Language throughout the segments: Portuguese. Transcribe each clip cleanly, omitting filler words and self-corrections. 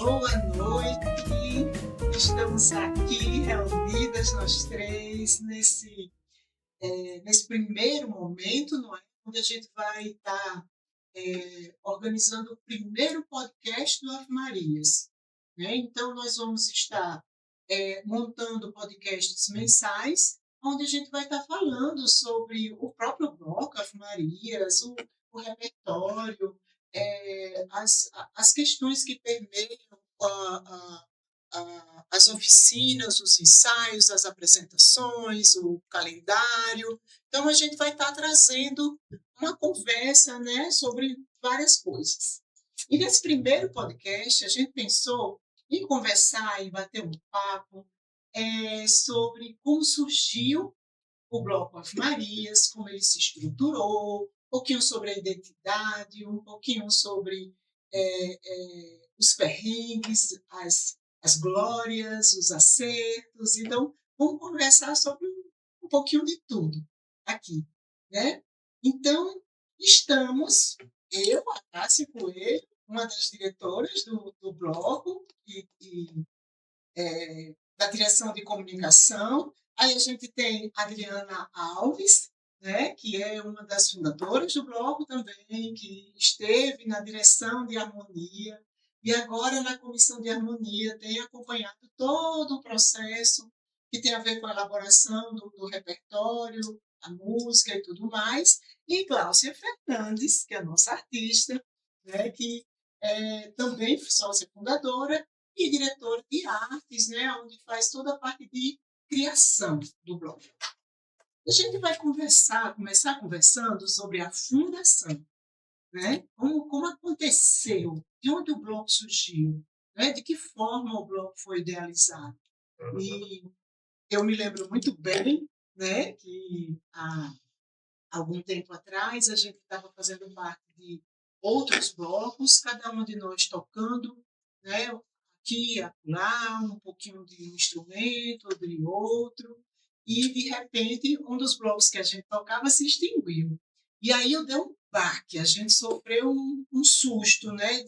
boa noite. Estamos aqui reunidas nós três nesse primeiro momento, não é? Onde a gente vai estar organizando o primeiro podcast do Ave Marias. Né? Então, nós vamos estar montando podcasts mensais, onde a gente vai estar falando sobre o próprio bloco Ave Marias, o repertório, as questões que permeiam as oficinas, os ensaios, as apresentações, o calendário. Então, a gente vai estar trazendo uma conversa, né, sobre várias coisas. E nesse primeiro podcast, a gente pensou em conversar e bater um papo sobre como surgiu o Bloco Ave Marias, como ele se estruturou, um pouquinho sobre a identidade, um pouquinho sobre os perrengues, as glórias, os acertos. Então, vamos conversar sobre um pouquinho de tudo aqui, né? Então, estamos, eu, a Cássia Coelho, uma das diretoras do bloco e da direção de comunicação. Aí a gente tem a Adriana Alves, né, que é uma das fundadoras do bloco também, que esteve na direção de harmonia e agora na comissão de harmonia tem acompanhado todo o processo que tem a ver com a elaboração do repertório, a música e tudo mais. E Gláucia Fernandes, que é a nossa artista, né, que é também sócia fundadora e diretora de artes, né, onde faz toda a parte de criação do bloco. A gente vai começar conversando sobre a fundação, né? Como aconteceu, de onde o bloco surgiu, né? De que forma o bloco foi idealizado. E eu me lembro muito bem, né, que há algum tempo atrás a gente estava fazendo parte de outros blocos, cada um de nós tocando, né, aqui, acolá, um pouquinho de um instrumento, de outro, e, de repente, um dos blocos que a gente tocava se extinguiu. E aí eu dei um baque, a gente sofreu um susto, né?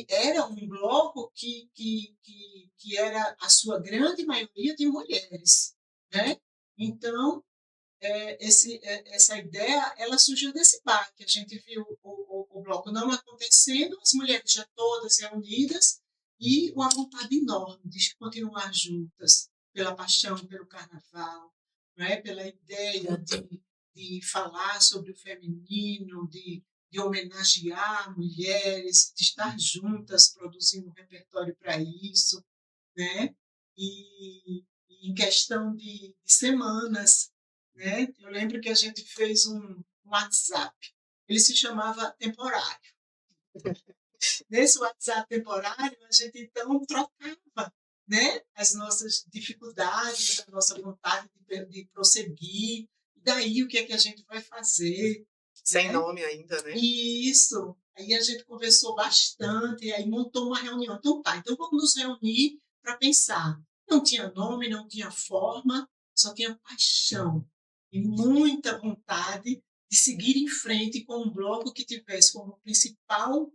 Era um bloco que era a sua grande maioria de mulheres, né? Então, essa ideia ela surgiu desse baque. A gente viu o bloco não acontecendo, as mulheres já todas reunidas e uma vontade enorme de continuar juntas pela paixão pelo carnaval, né? Pela ideia de falar sobre o feminino, de homenagear mulheres, de estar juntas produzindo um repertório para isso, né? E em questão de semanas, né? Eu lembro que a gente fez um WhatsApp, ele se chamava Temporário. Nesse WhatsApp temporário, a gente então trocava, né, as nossas dificuldades, a nossa vontade de prosseguir, e daí o que é que a gente vai fazer. Sem né? Nome ainda, né? Isso. Aí a gente conversou bastante, e aí montou uma reunião. Então tá, então vamos nos reunir para pensar. Não tinha nome, não tinha forma, só tinha paixão e muita vontade de seguir em frente com um bloco que tivesse como principal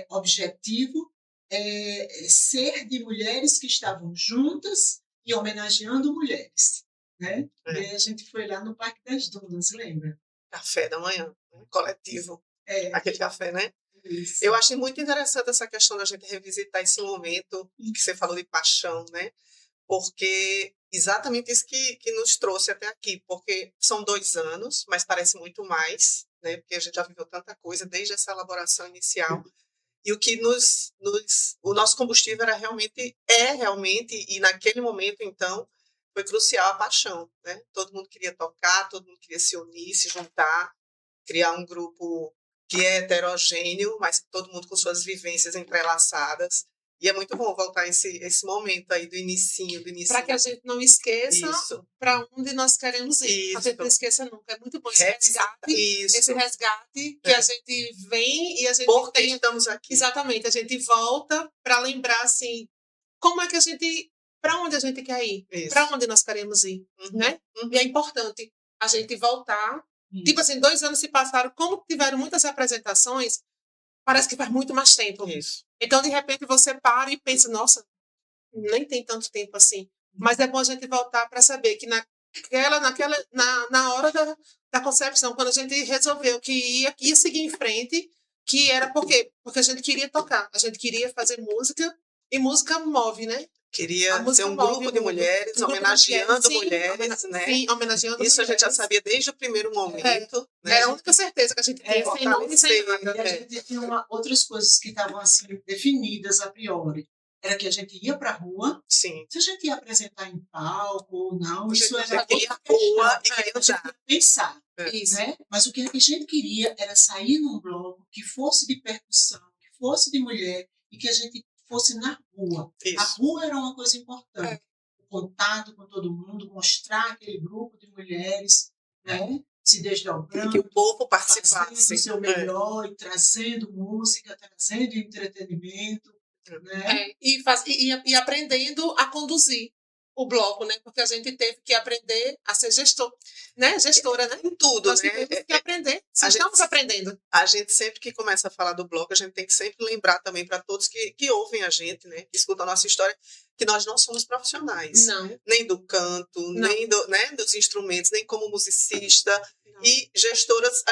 objetivo ser de mulheres que estavam juntas e homenageando mulheres. Né? E aí a gente foi lá no Parque das Dunas, lembra? Café da manhã, né? Coletivo. Aquele café, né? Isso. Eu achei muito interessante essa questão da gente revisitar esse momento que você falou de paixão, né? Porque exatamente isso que nos trouxe até aqui, porque são 2 anos, mas parece muito mais, né? Porque a gente já viveu tanta coisa desde essa elaboração inicial. E o que o nosso combustível realmente, e naquele momento, então, foi crucial a paixão, né? Todo mundo queria tocar, todo mundo queria se unir, se juntar, criar um grupo que é heterogêneo, mas todo mundo com suas vivências entrelaçadas. E é muito bom voltar esse momento aí do inicinho. Para que a gente não esqueça para onde nós queremos ir. A gente não esqueça nunca. É muito bom esse resgate que a gente vem e a gente... Porque estamos aqui. Exatamente. A gente volta para lembrar, assim, como é que a gente... Para onde a gente quer ir? Para onde nós queremos ir, né? E é importante a gente voltar. Tipo assim, 2 anos se passaram, como tiveram muitas apresentações, parece que faz muito mais tempo. Isso. Então, de repente, você para e pensa, nossa, nem tem tanto tempo assim. Mas é bom a gente voltar para saber que na hora da concepção, quando a gente resolveu que ia seguir em frente, que era porque a gente queria tocar, a gente queria fazer música, e música move, né? Queria ser um grupo de mulheres, homenageando mulheres, né? Sim, homenageando Isso mulheres. a gente já sabia desde o primeiro momento. Né? É a única certeza que a gente tinha, sem nome, sem nada. E a gente tinha outras coisas que estavam assim definidas a priori. Era que a gente ia para a rua. Sim. Se a gente ia apresentar em palco ou não, isso era queria rua e queria a gente ia pensar. Isso. Né? Mas o que a gente queria era sair num bloco que fosse de percussão, que fosse de mulher e que a gente fosse na rua. Isso. A rua era uma coisa importante. O contato com todo mundo, mostrar aquele grupo de mulheres, né? Se desdobrando. Que o povo participasse. Fazendo o seu melhor e trazendo música, trazendo entretenimento. Né? E aprendendo a conduzir o bloco, né? Porque a gente teve que aprender a ser gestora, né? Em tudo, nós né? Temos que aprender. Estamos aprendendo. A gente sempre que começa a falar do bloco, a gente tem que sempre lembrar também para todos que ouvem a gente, né? Que escutam a nossa história, que nós não somos profissionais. Não. Nem do canto, Não. nem dos instrumentos, nem como musicista. Não. E gestoras,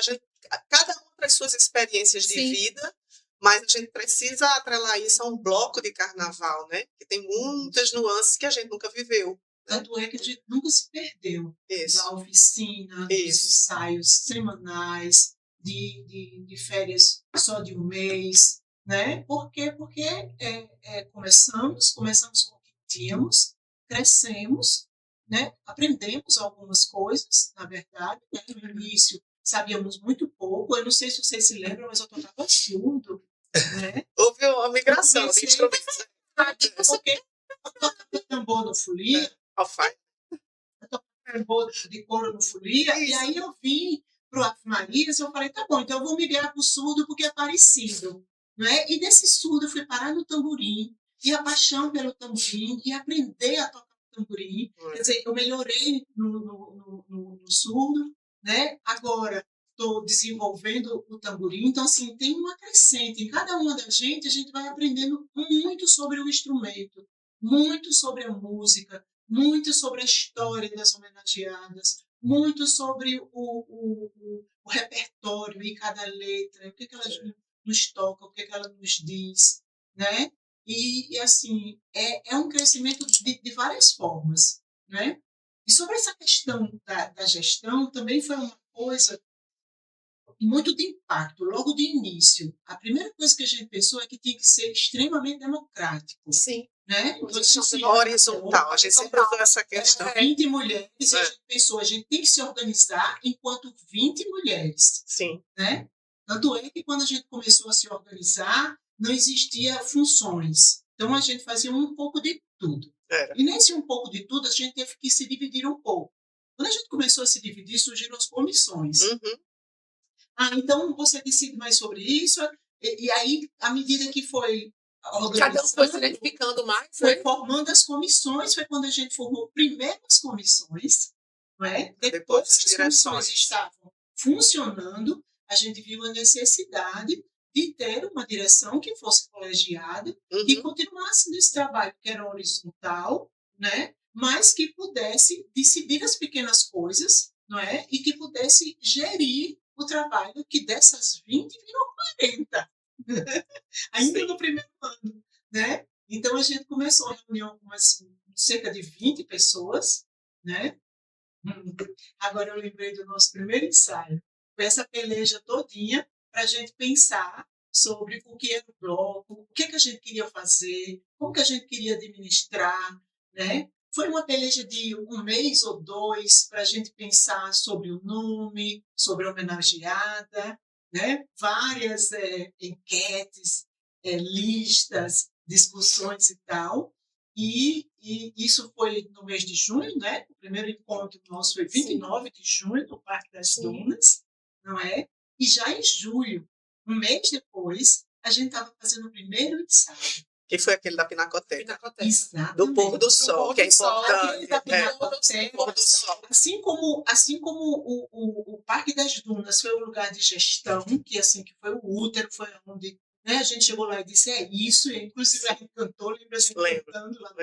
cada uma tem as suas experiências de Sim. vida, mas a gente precisa atrelar isso a um bloco de carnaval, né? Que tem muitas nuances que a gente nunca viveu. Tanto é que a gente nunca se perdeu Isso. da oficina, dos ensaios semanais, de férias só de um mês, né? Por quê? Porque começamos com o que tínhamos, crescemos, né? Aprendemos algumas coisas, na verdade, né? No início sabíamos muito pouco, eu não sei se vocês se lembram, mas eu tocava surdo, né? Houve uma migração de instrumentos. Porque eu tocava tambor no folia, eu tocava tambor de couro no folia, e aí eu vim para o Ave Marias, eu falei, tá bom, então eu vou migrar para o surdo porque é parecido, né? E desse surdo eu fui parar no tamborim, e a paixão pelo tamborim, e aprender a tocar tamborim, quer dizer, eu melhorei no surdo, né? Agora estou desenvolvendo o tamborim, então assim, tem uma crescente, em cada uma da gente a gente vai aprendendo muito sobre o instrumento, muito sobre a música, muito sobre a história das homenageadas, muito sobre o repertório e cada letra, o que ela nos toca, o que ela nos diz, né? E assim, é um crescimento de várias formas, né? E sobre essa questão da gestão, também foi uma coisa muito de impacto, logo de início. A primeira coisa que a gente pensou é que tinha que ser extremamente democrático. Sim. Né? Horizontal, a gente sempre usou essa questão. 20 mulheres, e a gente pensou, a gente tem que se organizar enquanto 20 mulheres. Sim. Né? Tanto é que quando a gente começou a se organizar, não existia funções. Então a gente fazia um pouco de tudo. E nesse um pouco de tudo, a gente teve que se dividir um pouco. Quando a gente começou a se dividir, surgiram as comissões. Uhum. Então você decide mais sobre isso, e aí, à medida que foi cada um foi se identificando mais, foi formando as comissões, foi quando a gente formou primeiro as comissões, não é? Depois que as comissões estavam funcionando, a gente viu a necessidade de ter uma direção que fosse colegiada e continuasse nesse trabalho que era horizontal, né? Mas que pudesse decidir as pequenas coisas, não é? E que pudesse gerir o trabalho que dessas 20 virou 40. Ainda no primeiro ano, né? Então a gente começou a reunião com cerca de 20 pessoas, né? Agora eu lembrei do nosso primeiro ensaio, foi essa peleja todinha para a gente pensar sobre o que era o bloco, o que a gente queria fazer, como que a gente queria administrar, né? Foi uma peleja de 1 mês ou 2 para a gente pensar sobre o nome, sobre a homenageada, né? Várias enquetes, listas, discussões e tal. E isso foi no mês de junho, né? O primeiro encontro nosso foi 29 de junho, no Parque das Dunas, não é? E já em julho, um mês depois, a gente estava fazendo o primeiro ensaio. Que foi aquele da Pinacoteca. Exatamente. Do pôr do sol, que é importante. Pôr do sol. Assim como o Parque das Dunas foi um lugar de gestão, que assim que foi o útero, foi onde né? A gente chegou lá e disse, é isso, e inclusive a gente cantou, lembra a gente cantando lá.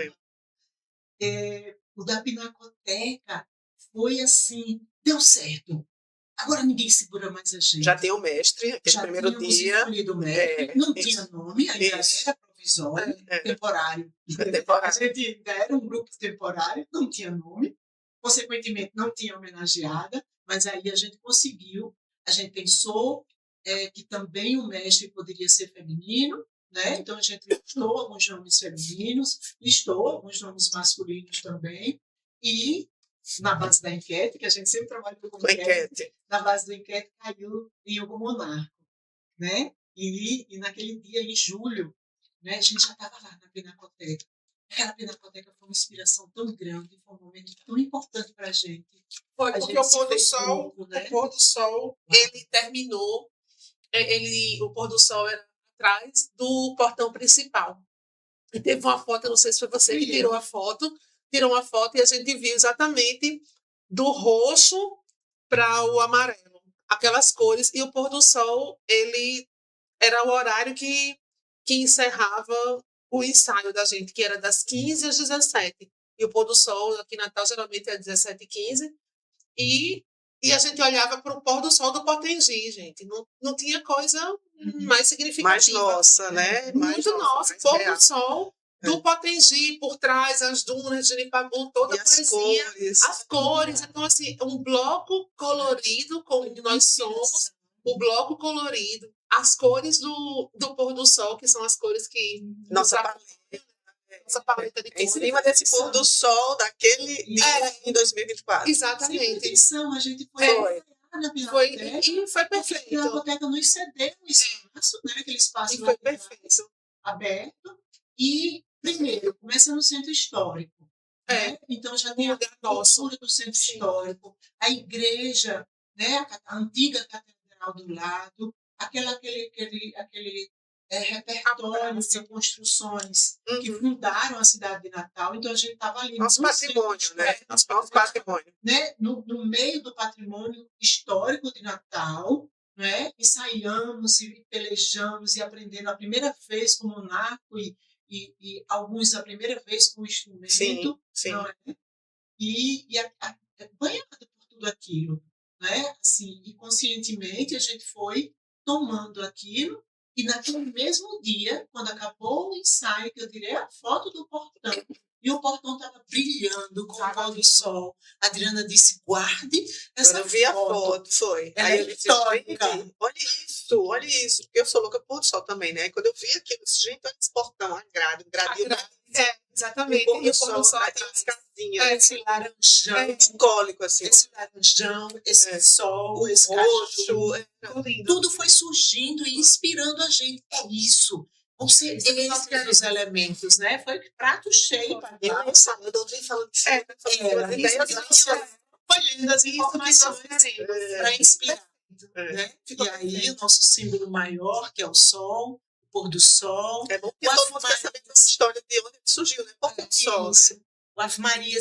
O da Pinacoteca foi assim, deu certo. Agora ninguém segura mais a gente. Já tem o mestre, aquele primeiro dia. Escolhido o mestre, não tinha nome, ainda era provisório, temporário. A gente ainda era um grupo temporário, não tinha nome, consequentemente não tinha homenageada, mas aí a gente conseguiu, a gente pensou que também o mestre poderia ser feminino, né? Então a gente listou alguns nomes femininos, listou alguns nomes masculinos também, e na base da enquete, que a gente sempre trabalha com enquete, na base da enquete caiu em Hugo Monarco, né? E naquele dia, em julho, né, a gente já estava lá na Pinacoteca. Aquela Pinacoteca foi uma inspiração tão grande, foi um momento tão importante para a gente. Foi porque o pôr do sol, né? O pôr do sol, ele terminou, o pôr do sol era atrás do portão principal. E teve uma foto, eu não sei se foi você que tirou uma foto e a gente viu exatamente do roxo para o amarelo, aquelas cores, e o pôr do sol, ele era o horário que encerrava o ensaio da gente, que era das 15 às 17. E o pôr do sol aqui em Natal geralmente é 17h15. E a gente olhava para o pôr do sol do Potengi, gente. Não tinha coisa mais significativa. Mais nossa, né? Muito nossa. Pôr do sol do Potengi, por trás, as dunas de Jenipabu, toda a poesia, as cores. Então, assim, um bloco colorido, como nós somos, o bloco colorido, as cores do pôr do sol, que são as cores que... Nossa paleta de cores. Em cima desse pôr do sol daquele dia em 2024. Exatamente. A gente foi perfeito. A Pinacoteca nos cedeu um espaço, né? Aquele espaço foi perfeito. Aberto. E, primeiro, começa no centro histórico. Né? Então, já tem a cultura do centro histórico, a igreja, né? A antiga catedral do lado, aquele repertório de construções que fundaram a cidade de Natal. Então, a gente estava ali nosso patrimônio, né? Nosso patrimônio. Né? No meio do patrimônio histórico de Natal, né? Ensaiamos e pelejamos e aprendendo a primeira vez com o monarco e alguns a primeira vez com o instrumento. Sim. Não é? E banhado por tudo aquilo. Né? Assim, e conscientemente a gente foi tomando aquilo. E naquele mesmo dia, quando acabou o ensaio, que eu tirei a foto do portão, e o portão estava brilhando com o pôr do sol. A Adriana disse, guarde essa foto. Eu vi a foto, foi. Aí eu disse, olha isso. Porque eu sou louca por do sol também, né? Quando eu vi aquilo, eu disse, gente, olha esse portão, um gradinho. Exatamente. E o pôr do sol, as casinhas. Esse laranjão. Bucólico, assim. Esse laranjão, esse sol, esse roxo. Tudo foi surgindo e inspirando a gente. É isso. Vão ser esses os elementos, né? Foi prato cheio. Eu ouvi falando disso. Foi lindo as informações para inspirar. Né? E aí, o nosso símbolo maior, que é o sol, o pôr do sol. É bom que todo mundo quer saber essa história de onde ele surgiu, né? Pôr do sol. O Ave Maria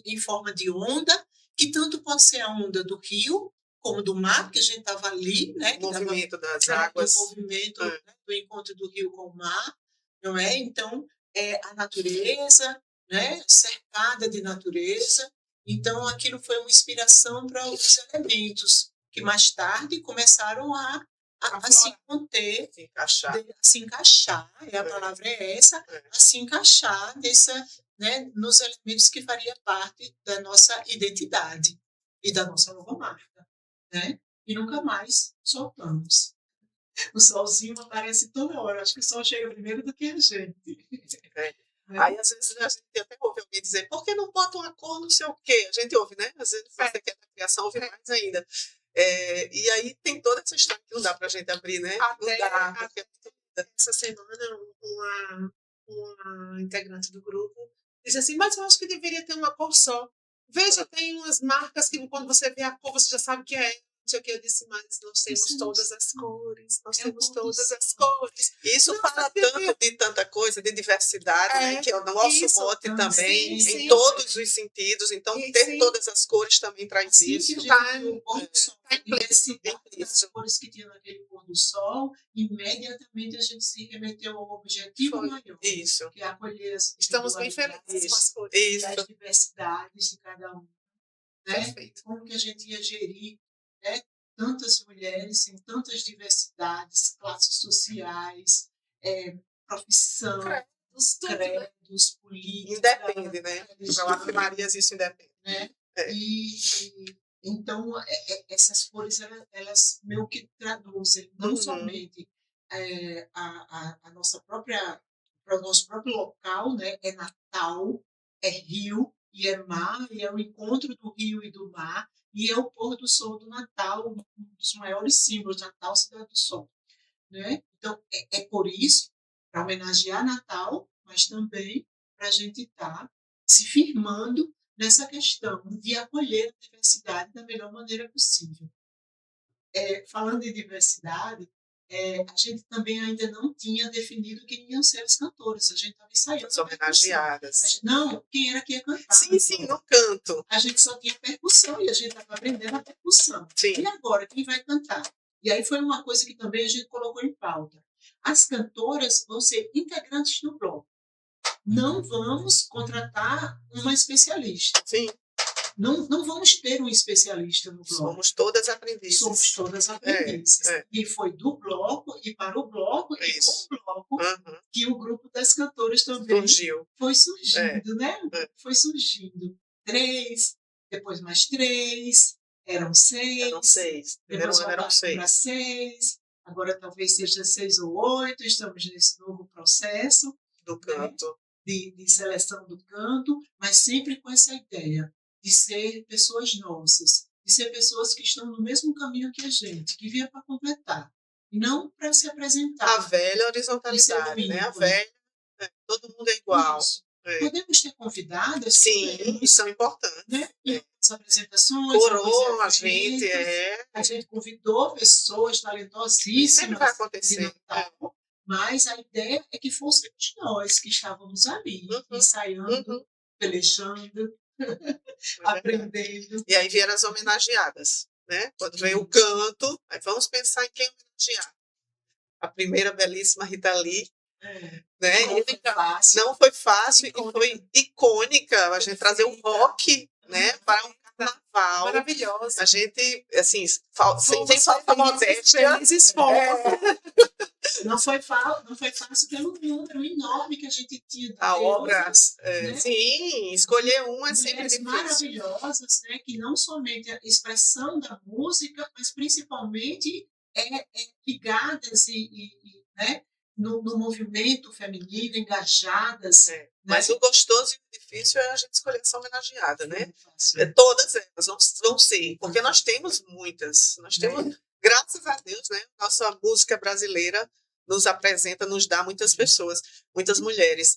em forma de onda, que tanto pode ser a onda do rio, como do mar, que a gente estava ali, né? O movimento das águas. O movimento do encontro do rio com o mar, não é? Então, a natureza, né? Cercada de natureza. Então, aquilo foi uma inspiração para os elementos que mais tarde começaram a se conter, se encaixar, a palavra é essa, a se encaixar né, nos elementos que faria parte da nossa identidade e da nossa logomarca. Né? E nunca mais soltamos. O solzinho aparece toda hora. Acho que o sol chega primeiro do que a gente. Aí, às vezes, a gente até ouve alguém dizer, por que não bota uma cor não sei o quê? A gente ouve, né? Às vezes, você quer da criação, ouve mais ainda. E aí tem toda essa história que não dá pra gente abrir, né? Essa semana, uma integrante do grupo disse assim, mas eu acho que deveria ter uma cor só. Veja, tem umas marcas que quando você vê a cor, você já sabe que é. Não sei o que eu disse, mas nós temos todas as cores. Nós temos todas as cores. Isso fala tanto de tanta coisa, de diversidade, né? Que é o nosso mote também, em todos os sentidos. Então, ter todas as cores também traz isso. As cores que tinha naquele pôr do sol, imediatamente a gente se remeteu ao objetivo Foi. maior, Isso. que é acolher as Estamos bem felizes com as Isso. coisas. Isso. as diversidades de cada um, né? Perfeito. Como que a gente ia gerir, né, tantas mulheres em tantas diversidades, classes sociais, profissão, Credos, tudo, né? credos, política. Independe, né? religião, Para Ave Marias isso independe. né? É. E então essas cores elas meio que traduzem não Uhum. somente a nossa própria, para o nosso próprio local, né? É Natal, é rio e é mar, e é o encontro do rio e do mar, e é o pôr do sol do Natal, um dos maiores símbolos. Natal, cidade do sol, né? Então é por isso, para homenagear Natal, mas também para a gente estar se firmando nessa questão de acolher a diversidade da melhor maneira possível. Falando em diversidade, a gente também ainda não tinha definido quem iam ser as cantoras. A gente estava ensaiando. As homenageadas. Não, quem era que ia cantar. Sim, no canto. A gente só tinha percussão e a gente estava aprendendo a percussão. Sim. E agora, quem vai cantar? E aí foi uma coisa que também a gente colocou em pauta. As cantoras vão ser integrantes do bloco. Não vamos contratar uma especialista. Sim. Não vamos ter um especialista no bloco. Somos todas aprendizes. Somos todas aprendizes. E foi do bloco e para o bloco Isso. e com o bloco Uhum. que o grupo das cantoras também foi surgindo, né? Foi surgindo. 3, depois mais 3, eram 6. Eram 6. Primeiro ano eram 6. Para 6. Agora talvez seja 6 ou 8. Estamos nesse novo processo do canto. De seleção do canto, mas sempre com essa ideia de ser pessoas nossas, de ser pessoas que estão no mesmo caminho que a gente, que vieram para completar, e não para se apresentar. A velha horizontalidade, né? A velha, todo mundo é igual. Podemos ter convidadas? Sim, são importantes. Né? As apresentações. Coroam a gente, A gente convidou pessoas talentosíssimas. Sempre vai acontecer. Mas a ideia é que fôssemos nós que estávamos ali, ensaiando, pelejando, aprendendo. E aí vieram as homenageadas, né? Quando veio o canto, aí vamos pensar em quem homenagear. A primeira belíssima Rita Lee, né? Não foi fácil e foi icônica a gente trazer o rock, né, para um carnaval. Maravilhosa. A gente, assim, sem falta modéstia. Não foi fácil pelo número enorme que a gente tinha. A obra, né? Sim, escolher uma é sempre difícil. Maravilhosas, né? Que não somente a expressão da música, mas principalmente ligadas né? no movimento feminino, engajadas. Né? Mas o gostoso e o difícil é a gente escolher essa homenageada, né? Todas elas vão ser, porque nós temos muitas. Nós temos, graças a Deus, né? Nossa música brasileira nos apresenta, nos dá muitas pessoas, muitas mulheres,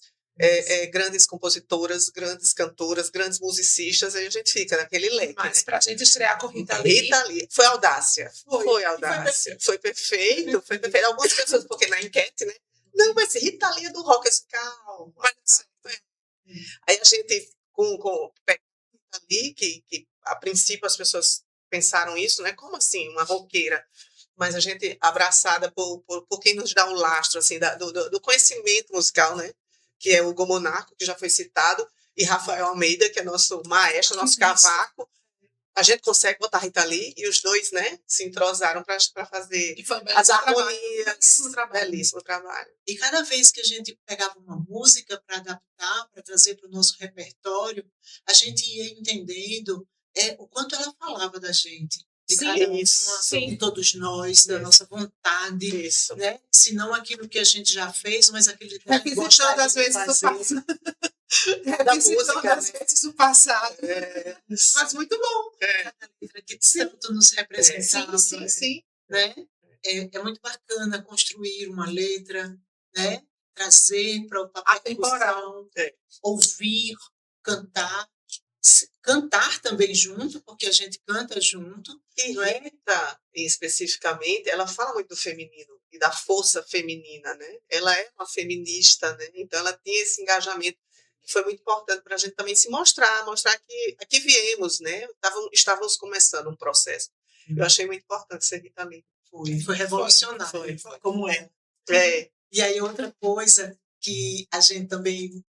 grandes compositoras, grandes cantoras, grandes musicistas, aí a gente fica naquele leque. Mas né? para a gente estrear com Rita Lee. Rita Lee. Foi audácia. Foi audácia. Foi perfeito. Foi perfeito. Algumas pessoas, porque na enquete, né? Não, mas Rita Lee é do rock. Calma. Aí a gente, com Rita Lee, que a princípio as pessoas pensaram isso, né? Como assim, uma roqueira? Mas a gente, abraçada por quem nos dá o lastro, assim, do conhecimento musical, né? Que é o Hugo Monarco, que já foi citado, e Rafael Almeida, que é nosso maestro, nosso cavaco. A gente consegue botar Rita Lee, e os dois, né, se entrosaram para fazer as harmonias. Belíssimo trabalho. E cada vez que a gente pegava uma música para adaptar, para trazer para o nosso repertório, a gente ia entendendo o quanto ela falava da gente. De cada uma, de todos nós, da nossa vontade, né? Se não aquilo que a gente já fez, mas aquilo que a gente gostaria de fazer. Da música, às vezes o passado. Mas muito bom. Cada letra que tanto nos representava. Sim. Né? É muito bacana construir uma letra, né? Trazer para a percussão, ouvir, cantar também junto, porque a gente canta junto. E Rita, especificamente, ela fala muito do feminino e da força feminina, né? Ela é uma feminista, né? Então ela tinha esse engajamento que foi muito importante para a gente também se mostrar que aqui viemos, né? Estávamos começando um processo. Eu achei muito importante ser Rita Lee. Foi revolucionário, Foi. como é. É. E aí outra coisa que a gente também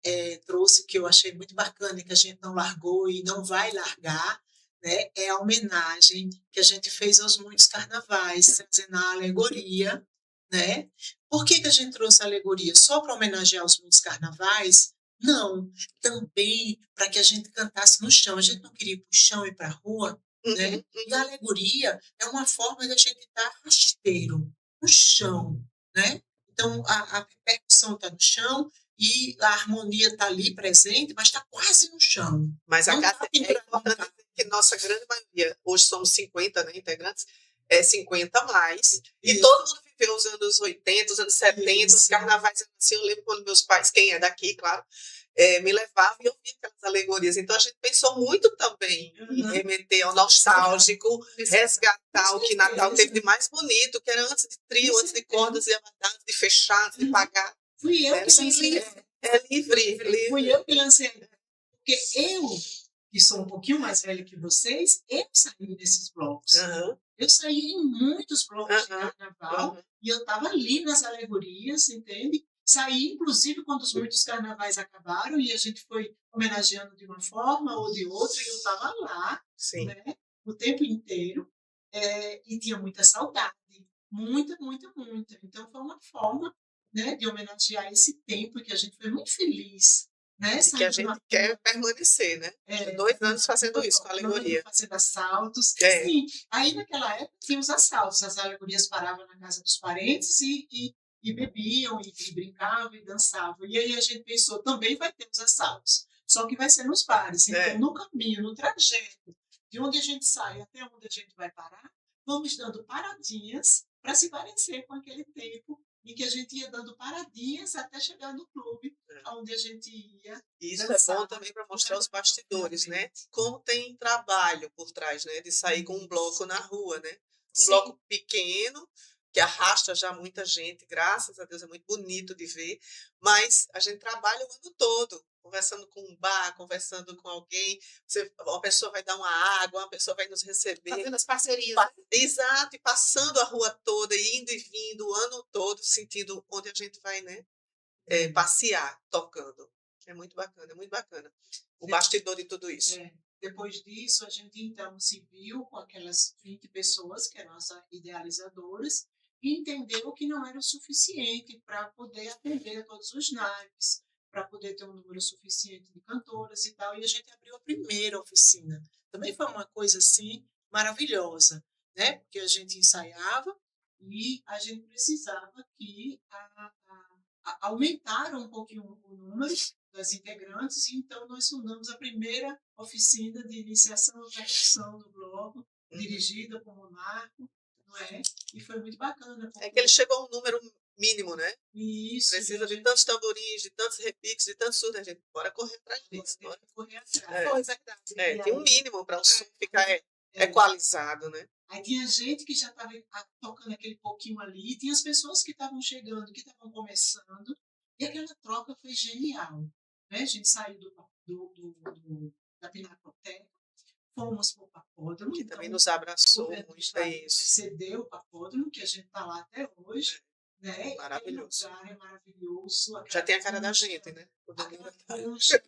trouxe, que eu achei muito bacana e que a gente não largou e não vai largar, né, é a homenagem que a gente fez aos muitos carnavais, trazendo a alegoria, né? Por que a gente trouxe a alegoria? Só para homenagear os muitos carnavais? Não, também para que a gente cantasse no chão. A gente não queria ir para o chão e para a rua, né? E a alegoria é uma forma de a gente estar rasteiro, no chão, né? Então, a percussão está no chão e a harmonia está ali presente, mas está quase no chão. Mas a Não casa tá é pendurado no importante carro. dizer que nossa grande maioria, hoje somos 50, né, integrantes, é 50 a mais, e Isso. todo mundo viveu os anos 80, os anos 70, os Isso. carnavais assim, eu lembro quando meus pais, quem é daqui, claro, me levavam e eu via aquelas alegorias. Então a gente pensou muito também em remeter ao nostálgico, resgatar o que Natal teve de mais bonito, que era antes de trio, antes de cordas e abadados, de fechar, antes de pagar. Fui eu Era que assim, lancei. livre. Fui eu que lancei. Porque eu, que sou um pouquinho mais velha que vocês, eu saí desses blocos. Aham, Eu saí em muitos blocos de aham, carnaval aham. e eu estava ali nas alegorias, entende? Saí, inclusive, quando os muitos carnavais acabaram e a gente foi homenageando de uma forma ou de outra, e eu estava lá, Sim. né, o tempo inteiro, e tinha muita saudade, muita, muita, muita. Então, foi uma forma, né, de homenagear esse tempo que a gente foi muito feliz, né, E que a saindo gente na quer rua, permanecer, né? 2 anos fazendo isso com a alegoria. fazendo assaltos. É. Sim, aí naquela época tinha os assaltos, as alegorias paravam na casa dos parentes e bebiam, e brincavam, e dançavam. E aí a gente pensou, também vai ter os assaltos, só que vai ser nos bares. Então, no caminho, no trajeto, de onde a gente sai até onde a gente vai parar, vamos dando paradinhas para se parecer com aquele tempo em que a gente ia dando paradinhas até chegar no clube, onde a gente ia. E isso dançar, é bom também para mostrar os bastidores, né? Como tem trabalho por trás, né? De sair com um bloco na rua, né? Um bloco pequeno, que arrasta já muita gente, graças a Deus, é muito bonito de ver, mas a gente trabalha o ano todo, conversando com um bar, conversando com alguém, uma pessoa vai dar uma água, uma pessoa vai nos receber. Fazendo as parcerias. Né? Exato, e passando a rua toda, indo e vindo o ano todo, sentindo onde a gente vai, né? Passear, tocando. É muito bacana, é muito bacana. O bastidor de tudo isso. Depois disso, a gente então se viu com aquelas 20 pessoas, que eram as idealizadoras, e entendeu que não era o suficiente para poder atender a todos os naipes, para poder ter um número suficiente de cantoras e tal. E a gente abriu a primeira oficina. Também foi uma coisa assim maravilhosa, né? Porque a gente ensaiava e a gente precisava que aumentar um pouquinho o número das integrantes, e então nós fundamos a primeira oficina de iniciação e percussão do bloco, dirigida por Monarco, não é? E foi muito bacana. É que ele chegou a um número mínimo, né? Isso. Precisa de tantos tamborins, de tantos repiques, de tantos surdos. A gente bora correr atrás disso. Bora correr atrás. Foi verdade. Tem um mínimo para o som ficar equalizado, né? Aí tinha gente que já estava tocando aquele pouquinho ali, e tinha as pessoas que estavam chegando, que estavam começando, e aquela troca foi genial. Né? A gente saiu da Pinacoteca, fomos para o Papódromo. Que então, também nos abraçou muito, é isso. Cedeu o Papódromo, que a gente está lá até hoje. Né? Maravilhoso. O lugar é maravilhoso. Já tem a cara da gente, né?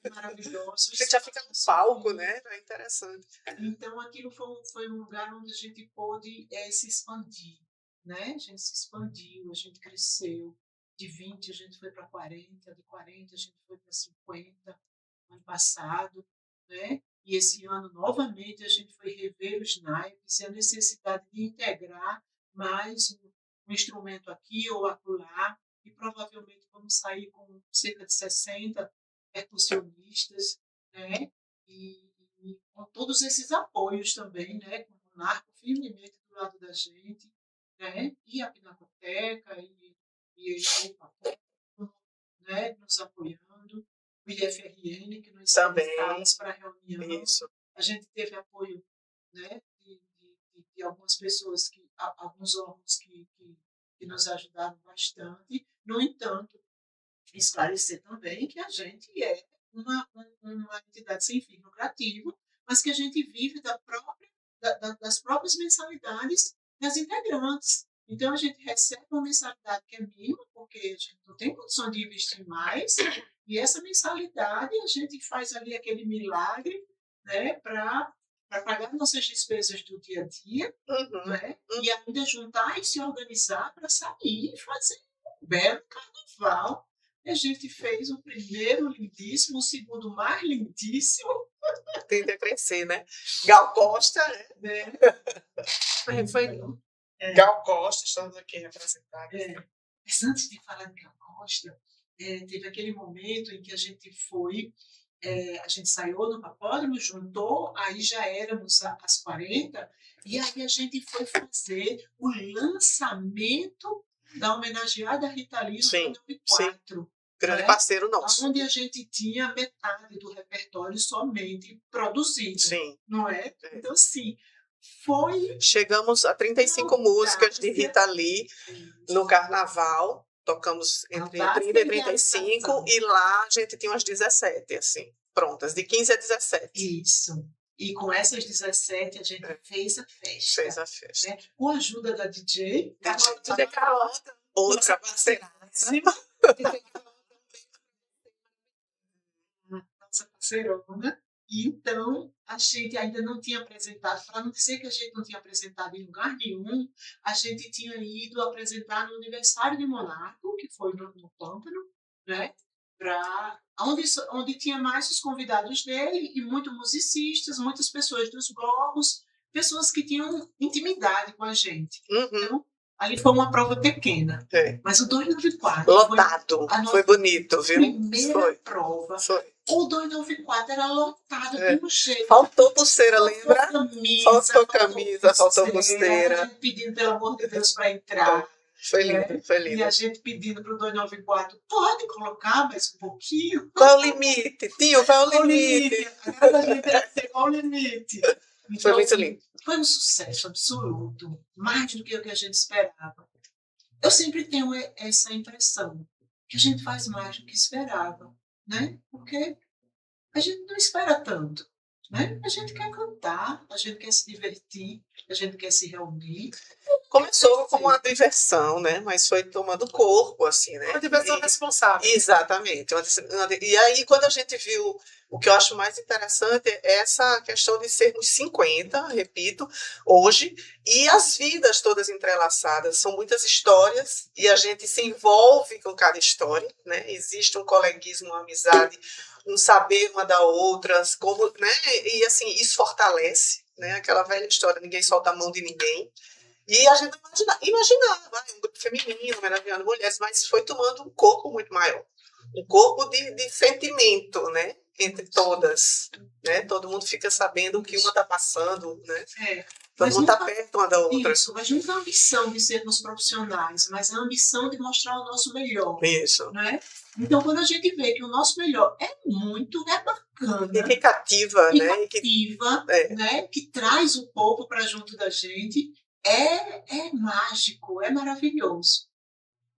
Maravilhoso. A gente já fica no palco, né? É interessante. Então, aquilo foi um lugar onde a gente pôde se expandir. Né? A gente se expandiu, a gente cresceu. De 20 a gente foi para 40, de 40 a gente foi para 50, ano passado. Né? E esse ano, novamente, a gente foi rever os naipes e a necessidade de integrar mais um instrumento aqui ou acolá, e provavelmente vamos sair com cerca de 60 percussionistas, né? E com todos esses apoios também, né? Com o Monarco firmemente do lado da gente, né? E a Pinacoteca, e o Papódromo, né? Nos apoiando, o IFRN, que nos também para a reunião. Isso. A gente teve apoio, né? De algumas pessoas, alguns órgãos que nos ajudaram bastante. No entanto, esclarecer também que a gente é uma entidade sem fim lucrativo, mas que a gente vive das próprias mensalidades das integrantes. Então, a gente recebe uma mensalidade que é mínima, porque a gente não tem condição de investir mais, e essa mensalidade a gente faz ali aquele milagre, né, para pagar nossas despesas do dia a dia, Uhum. né, e ainda juntar e se organizar para sair e fazer um belo carnaval. E a gente fez o primeiro lindíssimo, o segundo mais lindíssimo. Tende a crescer, né? Gal Costa, né? Foi Gal Costa, estamos aqui representados. Mas antes de falar de Gal Costa, teve aquele momento em que a gente foi, a gente saiu no papódromo, juntou, aí já éramos às 40, e aí a gente foi fazer o lançamento da homenageada Rita Lee no Sim, 2004. Grande né? parceiro nosso. Onde a gente tinha metade do repertório somente produzido, Sim. não é? Então, assim, foi... Chegamos a 35 músicas de Rita Lee no carnaval. Tocamos entre 30 e 35 e lá a gente tinha umas 17, assim, prontas, de 15 a 17. Isso. E com essas 17 a gente fez a festa. Fez a festa. Né? Com a ajuda da DJ. DJ Carlota. Outra parceiraça. Nossa parceirona. E então, a gente ainda não tinha apresentado, para não dizer que a gente não tinha apresentado em lugar nenhum, a gente tinha ido apresentar no aniversário de Monarco, que foi no Pâmpano, né? Onde tinha mais os convidados dele e muitos musicistas, muitas pessoas dos blogos, pessoas que tinham intimidade com a gente. Uhum. Então, ali foi uma prova pequena. Mas o 294 lotado. Foi bonito, viu? Primeira prova. Foi. O 294 era lotado de um jeito. Faltou pulseira, lembra? Faltou camisa, faltou pulseira. A gente pedindo, pelo amor de Deus, para entrar. Foi lindo, foi lindo. E a gente pedindo para o 294, pode colocar mais um pouquinho? Qual é o limite? Tio, qual é o limite? A gente era assim, qual o limite? Então, foi muito lindo. Foi um sucesso absoluto, mais do que o que a gente esperava. Eu sempre tenho essa impressão, que a gente faz mais do que esperava, né? Porque a gente não espera tanto, né? A gente quer cantar, a gente quer se divertir, a gente quer se reunir. Começou como uma diversão, né? Mas foi tomando corpo, assim, né? Uma diversão responsável. Exatamente. E aí, quando a gente viu, o que eu acho mais interessante é essa questão de sermos 50, repito, hoje, e as vidas todas entrelaçadas. São muitas histórias e a gente se envolve com cada história, né? Existe um coleguismo, uma amizade, um saber uma da outra, como, né? E assim, isso fortalece, né? Aquela velha história, ninguém solta a mão de ninguém. E a gente imaginava um grupo feminino, maravilhando mulheres, mas foi tomando um corpo muito maior. Um corpo de sentimento, né? Entre todas. Né? Todo mundo fica sabendo o que uma está passando, né? Todo mundo está perto uma da outra. Isso, mas não é a ambição de sermos profissionais, mas a ambição de mostrar o nosso melhor. Isso. Né? Então, quando a gente vê que o nosso melhor é bacana. E que cativa, né? Né? Que traz o povo para junto da gente. É mágico, é maravilhoso.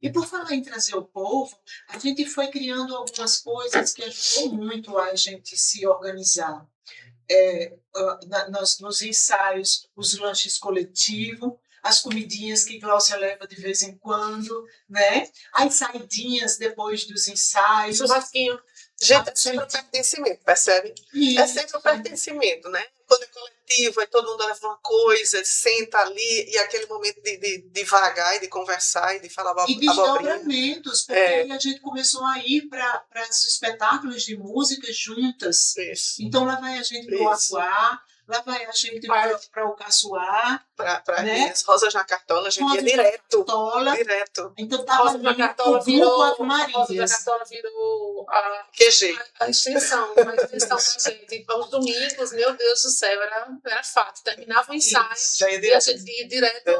E por falar em trazer o povo, a gente foi criando algumas coisas que ajudou muito a gente se organizar. Nos ensaios, os lanches coletivos, as comidinhas que Gláucia leva de vez em quando, né? As saidinhas depois dos ensaios. Churrasquinho. Gente, é sempre o pertencimento, percebe? Isso. É sempre o pertencimento, né? Quando é coletivo, aí todo mundo leva uma coisa, senta ali, e aquele momento de devagar e de conversar e de falar abobrinha. E desdobramentos, porque aí a gente começou a ir para os espetáculos de música juntas. Isso. Então lá vai a gente para o Aguá, lá vai a gente para o Caçoar. Para né? as Rosas na Cartola, a gente ia direto. Direto. Então estava ali na Cartola virou Rosa na Cartola virou a extensão pra gente. Os domingos, meu Deus do céu, era fato. Terminava o ensaio e a gente ia direto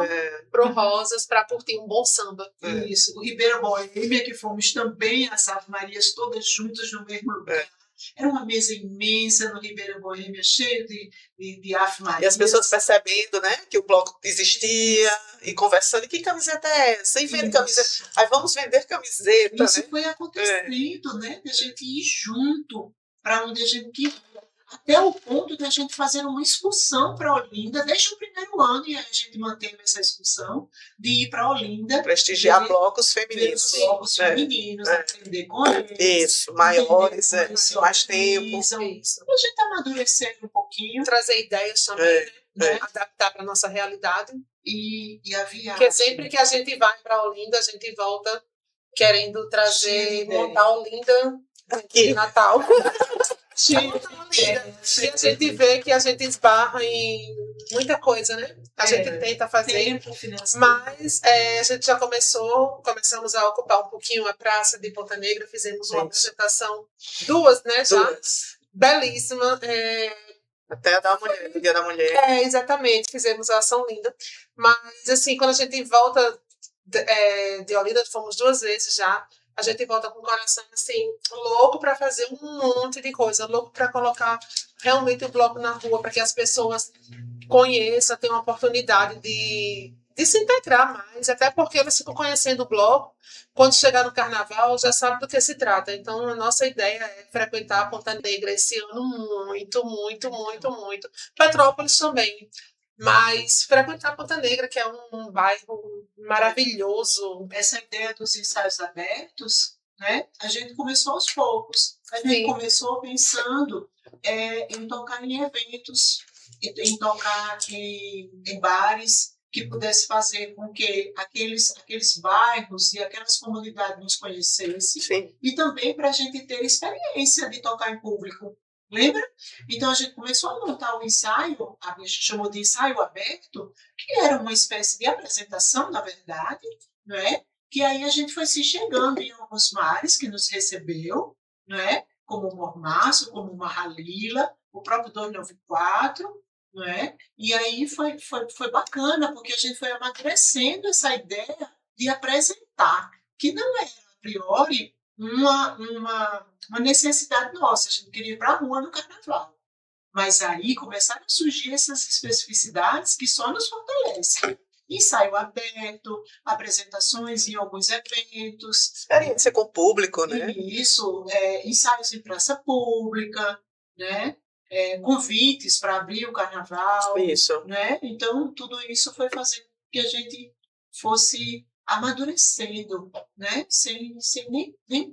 pro Rosas para curtir um bom samba. Isso. O Ribeira Boêmia, que fomos também as Ave Marias todas juntas no mesmo lugar. Era uma mesa imensa no Ribeira Boêmia, cheio de Ave Marias. E as pessoas percebendo, né, que o bloco existia e conversando, e que camiseta é essa? E vende camiseta. Aí vamos vender camiseta. Isso né? foi acontecendo, né? De a gente ir junto para onde a gente queria. até o ponto de a gente fazer uma excursão para Olinda, desde o primeiro ano, e a gente manteve essa excursão, de ir para Olinda. Prestigiar blocos femininos. Blocos femininos, aprender com eles. Isso, maiores, mais tempo. Isso. A gente amadurecendo um pouquinho. Trazer ideias também, né? Adaptar para a nossa realidade. E a viagem. Porque sempre que a gente vai para Olinda, a gente volta querendo trazer, montar Olinda aqui em Natal. E a gente vê que a gente esbarra em muita coisa, né? A gente tenta fazer, mas a gente já começamos a ocupar um pouquinho a praça de Ponta Negra, fizemos uma apresentação, duas, né? Já belíssima. Até a da mulher, no Dia da Mulher. Exatamente, fizemos a ação linda. Mas, assim, quando a gente volta de Olinda, fomos 2 vezes já, a gente volta com o coração, assim, louco para fazer um monte de coisa, louco para colocar realmente o bloco na rua, para que as pessoas conheçam, tenham a oportunidade de se integrar mais, até porque eles ficam conhecendo o bloco, quando chegar no carnaval já sabe do que se trata. Então a nossa ideia é frequentar a Ponta Negra esse ano muito, muito, muito, muito. Petrópolis também, mas frequentar a Ponta Negra, que é um bairro maravilhoso. Essa ideia dos ensaios abertos, né? A gente começou aos poucos. A gente começou pensando em tocar em eventos, em tocar em bares, que pudesse fazer com que aqueles bairros e aquelas comunidades nos conhecessem. Sim. E também para a gente ter experiência de tocar em público. Lembra? Então a gente começou a montar um ensaio, a gente chamou de ensaio aberto, que era uma espécie de apresentação, na verdade, não é? Que aí a gente foi se chegando em alguns mares que nos recebeu, não é? Como o Mormaço, como o Marralila, o próprio 294, não é? E aí foi bacana, porque a gente foi amadurecendo essa ideia de apresentar, que não era, a priori, uma necessidade nossa. A gente queria ir para a rua no carnaval. Mas aí começaram a surgir essas especificidades que só nos fortalecem. Ensaio aberto, apresentações em alguns eventos. Experiência com o público, né? Isso, ensaios em praça pública, né? Convites para abrir o carnaval. Isso. Né? Então, tudo isso foi fazendo que a gente fosse amadurecendo, né? Sem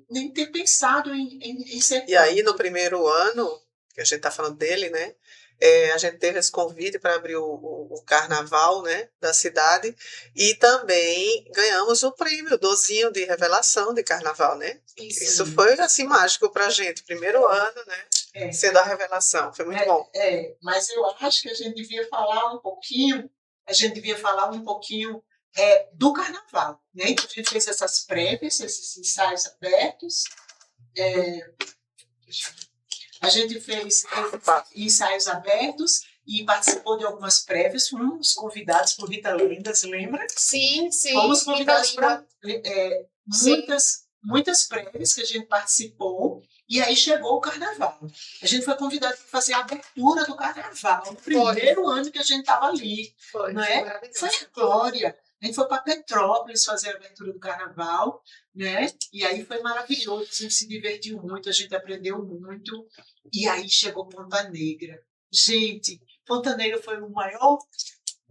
nem ter pensado em ser. E aí, no primeiro ano, que a gente está falando dele, né? A gente teve esse convite para abrir o carnaval, né, da cidade, e também ganhamos o prêmio Dozinho de Revelação de Carnaval, né? Isso foi assim mágico para a gente, primeiro ano, né? Sendo a revelação, foi muito bom. Mas eu acho que a gente devia falar um pouquinho do carnaval, né? Então a gente fez essas prévias, esses ensaios abertos. A gente fez ensaios abertos e participou de algumas prévias. Fomos convidados por Rita Lendas, lembra? Sim. Fomos convidados para muitas prévias que a gente participou. E aí chegou o carnaval. A gente foi convidado para fazer a abertura do carnaval. No primeiro ano que a gente estava ali. Foi a glória. A gente foi para Petrópolis fazer a abertura do carnaval, né? E aí foi maravilhoso, a gente se divertiu muito, a gente aprendeu muito. E aí chegou Ponta Negra. Gente, Ponta Negra foi o maior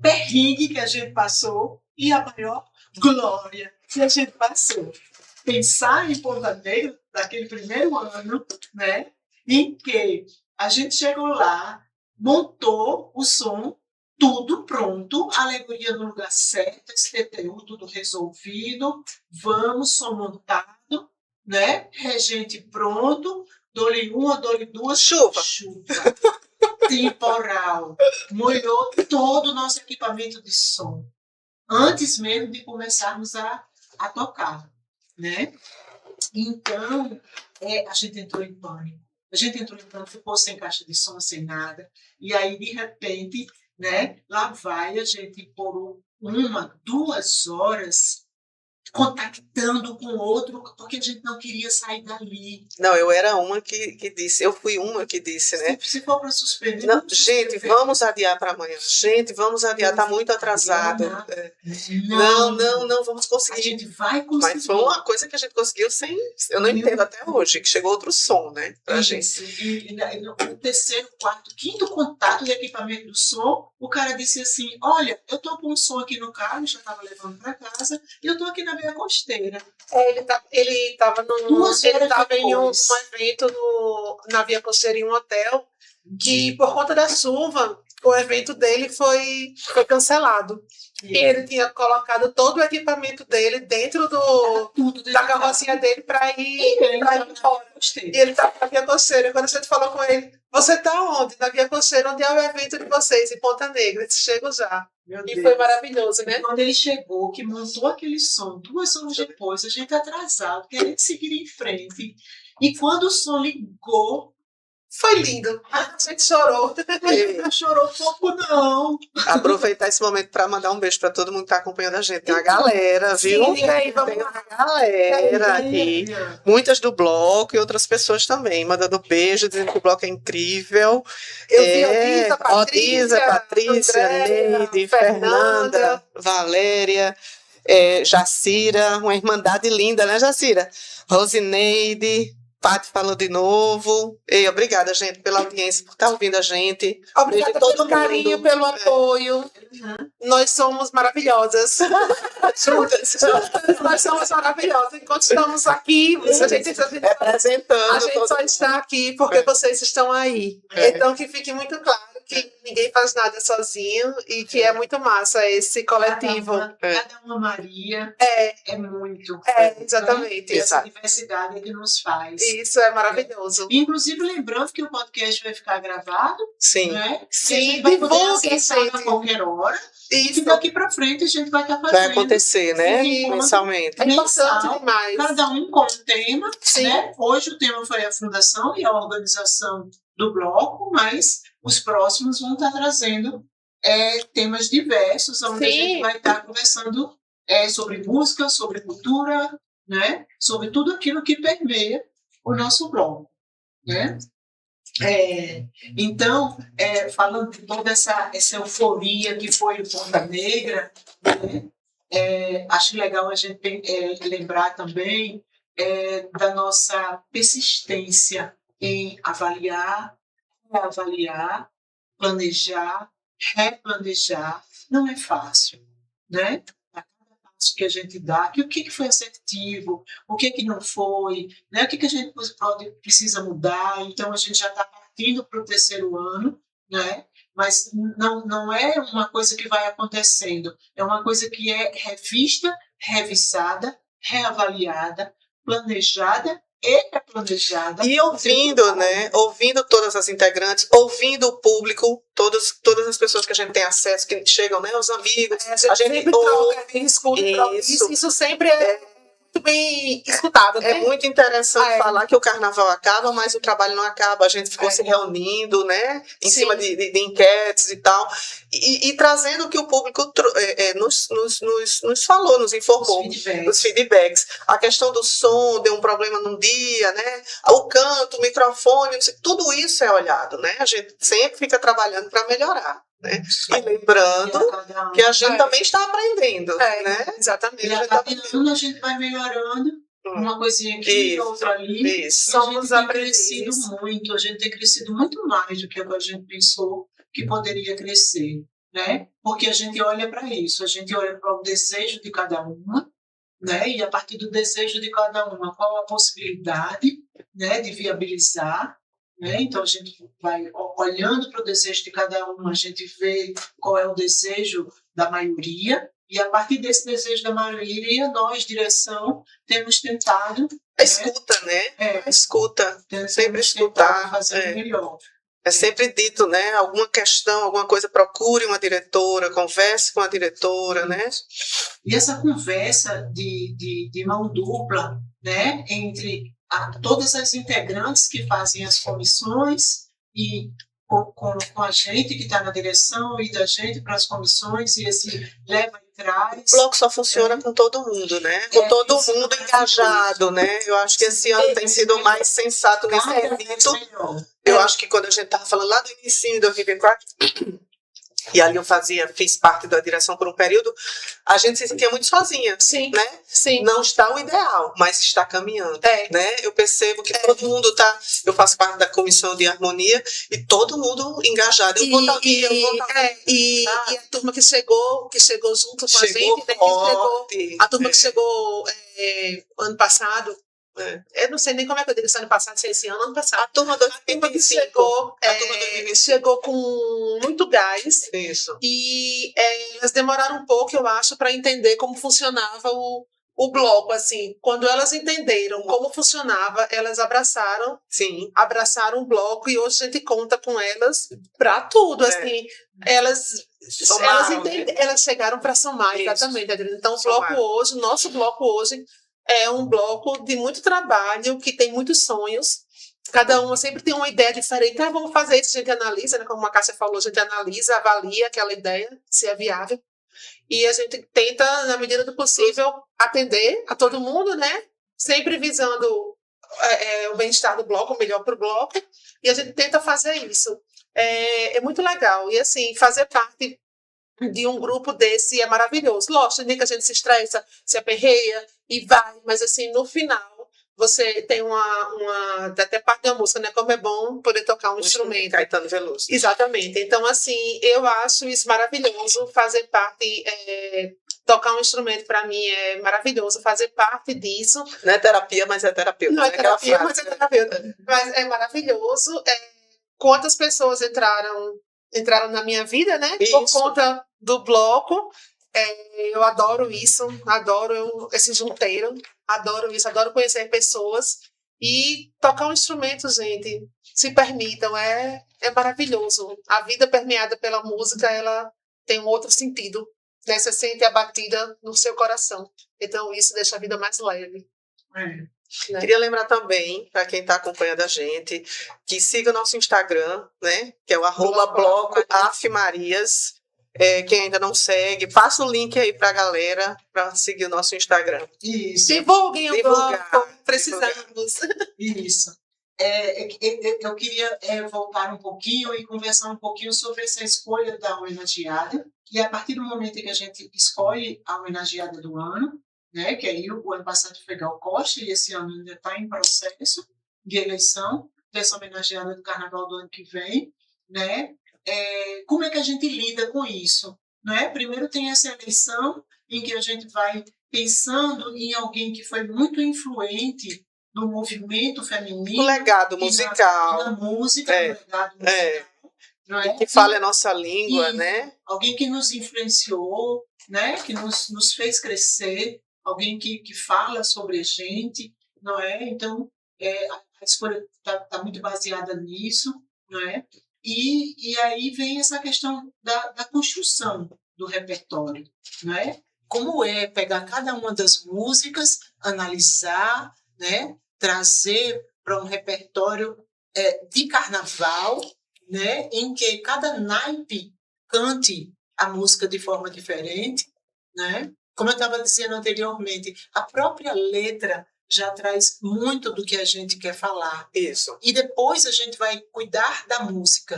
perrengue que a gente passou e a maior glória que a gente passou. Pensar em Ponta Negra, daquele primeiro ano, né? Em que a gente chegou lá, montou o som, tudo pronto, alegoria no lugar certo, STTU, tudo resolvido, vamos, som montado, né? Regente pronto, dole uma, dole duas, chuva. Temporal. Molhou todo o nosso equipamento de som, antes mesmo de começarmos a tocar, né? Então, a gente entrou em pânico. Ficou sem caixa de som, sem nada. E aí, de repente, né, lá vai a gente por 1, 2 horas contactando com o outro, porque a gente não queria sair dali. Não, eu era uma que disse, eu fui uma que disse, né? Se for para suspender, Não, vamos gente, suspender. vamos adiar para amanhã. Gente, vamos adiar, tá muito atrasado. Não, vamos A conseguir. gente vai conseguir. Mas foi uma coisa que a gente conseguiu sem. Eu não entendo até hoje, que chegou outro som, né? Pra gente. Isso. E no terceiro, quarto, quinto contato de equipamento do som, o cara disse assim: olha, eu tô com um som aqui no carro, já estava levando para casa, e eu tô aqui na Via Costeira. Ele estava em um depois. evento na Via Costeira, em um hotel, que por conta da chuva, o evento dele foi cancelado. E ele tinha colocado todo o equipamento dele dentro da carrocinha dele para ir embora. E ele estava na Via Costeira. Quando a gente falou com ele, você está onde? Na Via Costeira, onde é o evento de vocês, em Ponta Negra. Ele disse, chego já. E foi maravilhoso, né? Quando ele chegou, que montou aquele som, 2 horas depois, a gente atrasado, querendo seguir em frente. E quando o som ligou, foi lindo. A gente chorou. Não chorou pouco, não. Aproveitar esse momento para mandar um beijo para todo mundo que está acompanhando a gente. Tem uma galera, viu? Sim, aí, vamos Tem uma galera aqui. Muitas do bloco e outras pessoas também. Mandando beijo, dizendo que o bloco é incrível. Eu vi Odisa, Patrícia, Andréia, Neide, Fernanda, Valéria, Jacira, uma irmandade linda, né, Jacira? Rosineide. Paty falou de novo. Ei, obrigada, gente, pela audiência, por estar ouvindo a gente. Obrigada pelo carinho, pelo apoio. Nós somos maravilhosas. Juntas, nós somos maravilhosas. Enquanto estamos aqui, representando. A gente só está aqui porque vocês estão aí. Então, que fique muito claro que ninguém faz nada sozinho e que é muito massa esse coletivo. Cada uma Maria é muito. Exatamente. Né? Essa diversidade que nos faz. Isso é maravilhoso. Inclusive, lembrando que o podcast vai ficar gravado. Sim. Né? Sim, divulguem a qualquer hora. Isso. E daqui para frente a gente vai estar fazendo. Vai acontecer, né? Mensalmente. É importante demais. Cada um com um tema. Né? Hoje o tema foi a fundação e a organização do bloco, mas os próximos vão estar trazendo temas diversos, onde a gente vai estar conversando sobre música, sobre cultura, né? Sobre tudo aquilo que permeia o nosso bloco. Né? Então, falando de toda essa euforia que foi o Ponta Negra, né? Acho legal a gente lembrar também da nossa persistência em avaliar, reavaliar, planejar, replanejar. Não é fácil, né? A cada passo que a gente dá, o que foi assertivo, o que não foi, né? O que a gente precisa mudar. Então, a gente já está partindo para o 3º ano, né? Mas não é uma coisa que vai acontecendo, é uma coisa que é revista, revisada, reavaliada, planejada e replanejada. E ouvindo, né? Ouvindo todas as integrantes, ouvindo o público, todas as pessoas que a gente tem acesso, que chegam, né? Os amigos. A gente troca, escuta. Isso sempre é muito bem escutado. Né? É muito interessante falar que o carnaval acaba, mas o trabalho não acaba. A gente ficou se reunindo, né? Em cima de enquetes e tal. E trazendo o que o público nos falou, nos informou. Os feedbacks. A questão do som, deu um problema num dia, né? O canto, o microfone, tudo isso é olhado, né? A gente sempre fica trabalhando para melhorar. Né? E lembrando que a gente também está aprendendo. Né? Exatamente. E a cada ano a gente vai melhorando, uma coisinha aqui, outra ali. Somos aprendizes. A gente tem crescido muito mais do que a gente pensou que poderia crescer. Né? Porque a gente olha para isso, a gente olha para o desejo de cada uma, né? E a partir do desejo de cada uma, qual a possibilidade, né, de viabilizar. Né? Então, a gente vai olhando para o desejo de cada um, a gente vê qual é o desejo da maioria, e a partir desse desejo da maioria, nós, direção, temos tentado... A escuta, né? A escuta, sempre escutar. Fazer melhor. É sempre dito, né? Alguma questão, alguma coisa, procure uma diretora, converse com a diretora, né? E essa conversa de mão dupla, né? Entre todas as integrantes que fazem as comissões e com a gente que está na direção e da gente para as comissões e esse leva e traz. O bloco só funciona com todo mundo, né? Com todo mundo engajado, né? Eu acho que esse ano tem sido mais sensato nesse quesito. Eu acho que quando a gente estava falando lá do início de 2024, e ali fiz parte da direção por um período, a gente se sentia muito sozinha, né? Sim. Não está o ideal, mas está caminhando, né? Eu percebo que todo mundo está... Eu faço parte da comissão de harmonia e todo mundo engajado. E a turma que chegou junto com a gente, né? A turma que chegou ano passado, eu não sei nem como é que eu digo isso ano passado, se é esse ano passado. A turma 2025. Chegou com muito gás. Isso. E elas demoraram um pouco, eu acho, para entender como funcionava o bloco. Assim, quando elas entenderam como funcionava, elas abraçaram o bloco e hoje a gente conta com elas para tudo. Assim, elas chegaram para somar, exatamente. Então, o nosso bloco hoje é um bloco de muito trabalho, que tem muitos sonhos. Cada uma sempre tem uma ideia diferente. Vamos fazer isso, a gente analisa, né? Como a Cássia falou, a gente analisa, avalia aquela ideia, se é viável. E a gente tenta, na medida do possível, atender a todo mundo, né? Sempre visando o bem-estar do bloco, o melhor para o bloco. E a gente tenta fazer isso. É muito legal. E, assim, fazer parte de um grupo desse é maravilhoso. Lógico, tem que a gente se estressa, se aperreia e vai, mas assim, no final, você tem até parte da música, né? Como é bom poder tocar um instrumento. Caetano Veloso. Exatamente. Então, assim, eu acho isso maravilhoso, fazer parte, tocar um instrumento para mim é maravilhoso, fazer parte disso. Não é terapia, mas é terapeuta. Não é terapia, mas é terapeuta. Mas é maravilhoso. Quantas pessoas entraram na minha vida, né? Isso. Por conta do bloco. Eu adoro isso, adoro esse junteiro, adoro isso, adoro conhecer pessoas e tocar um instrumento, gente. Se permitam, é maravilhoso. A vida permeada pela música, ela tem um outro sentido, né? Você sente a batida no seu coração. Então, isso deixa a vida mais leve. Né? Queria lembrar também, para quem está acompanhando a gente, que siga o nosso Instagram, né? Que é o @blocoafmarias. Quem ainda não segue, passa o link aí para a galera para seguir o nosso Instagram. Isso. Divulguem o bloco, precisamos. Isso. Eu queria voltar um pouquinho e conversar um pouquinho sobre essa escolha da homenageada. E a partir do momento em que a gente escolhe a homenageada do ano, né, que aí o ano passado foi Gal Costa e esse ano ainda está em processo de eleição dessa homenageada do Carnaval do ano que vem, né? Como é que a gente lida com isso? Né? Primeiro tem essa eleição em que a gente vai pensando em alguém que foi muito influente no movimento feminino. O legado musical. Na música, no legado musical. Não é? Que fala a nossa língua, né? Alguém que nos influenciou, né? Que nos fez crescer, alguém que fala sobre a gente, não é? Então, a escolha está muito baseada nisso, não é? E aí vem essa questão da construção do repertório, não é? Como é pegar cada uma das músicas, analisar, né? Trazer para um repertório de carnaval, né? Em que cada naipe cante a música de forma diferente, né? Como eu estava dizendo anteriormente, a própria letra já traz muito do que a gente quer falar. Isso. E depois a gente vai cuidar da música,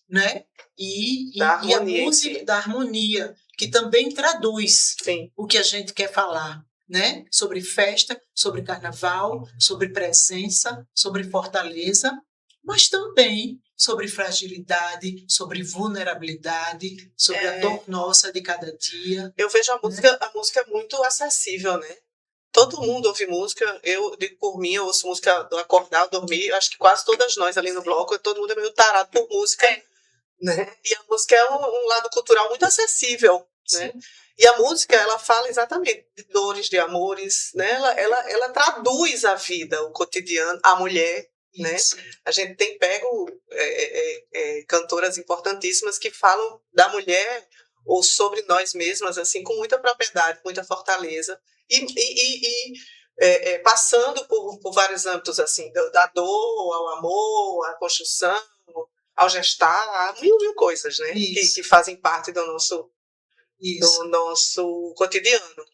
né? E a música da harmonia, que também traduz o que a gente quer falar, né? Sobre festa, sobre carnaval, sobre presença, sobre fortaleza, mas também sobre fragilidade, sobre vulnerabilidade, sobre a dor nossa de cada dia. Eu vejo a música é muito acessível, né? Todo mundo ouve música, eu digo por mim, eu ouço música do acordar, dormir, acho que quase todas nós ali no bloco, todo mundo é meio tarado por música, né? E a música é um lado cultural muito acessível, né? E a música, ela fala exatamente de dores, de amores, né? Ela traduz a vida, o cotidiano, a mulher, né? A gente tem pego cantoras importantíssimas que falam da mulher ou sobre nós mesmas, assim, com muita propriedade, muita fortaleza. E passando por vários âmbitos, assim, da dor ao amor, à construção, ao gestar, mil coisas, né? Que fazem parte do nosso cotidiano,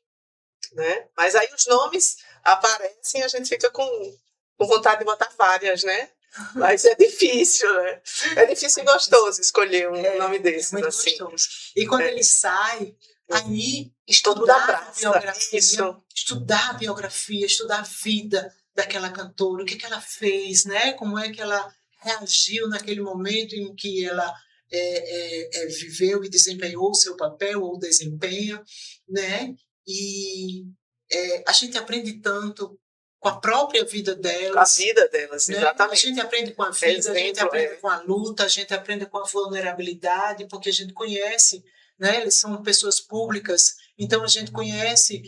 né? Mas aí os nomes aparecem e a gente fica com vontade de botar várias, né? Mas é difícil, né? É difícil e gostoso escolher um nome desses, muito assim. gostoso. E quando ele sai, aí estudar a biografia, estudar a vida daquela cantora, o que ela fez, né? Como é que ela reagiu naquele momento em que ela viveu e desempenhou o seu papel ou desempenha, né? E a gente aprende tanto com a própria vida delas. Com a vida delas, né? exatamente. A gente aprende com a vida, a gente aprende com a luta, a gente aprende com a vulnerabilidade, porque a gente conhece, né? Eles são pessoas públicas, então a gente conhece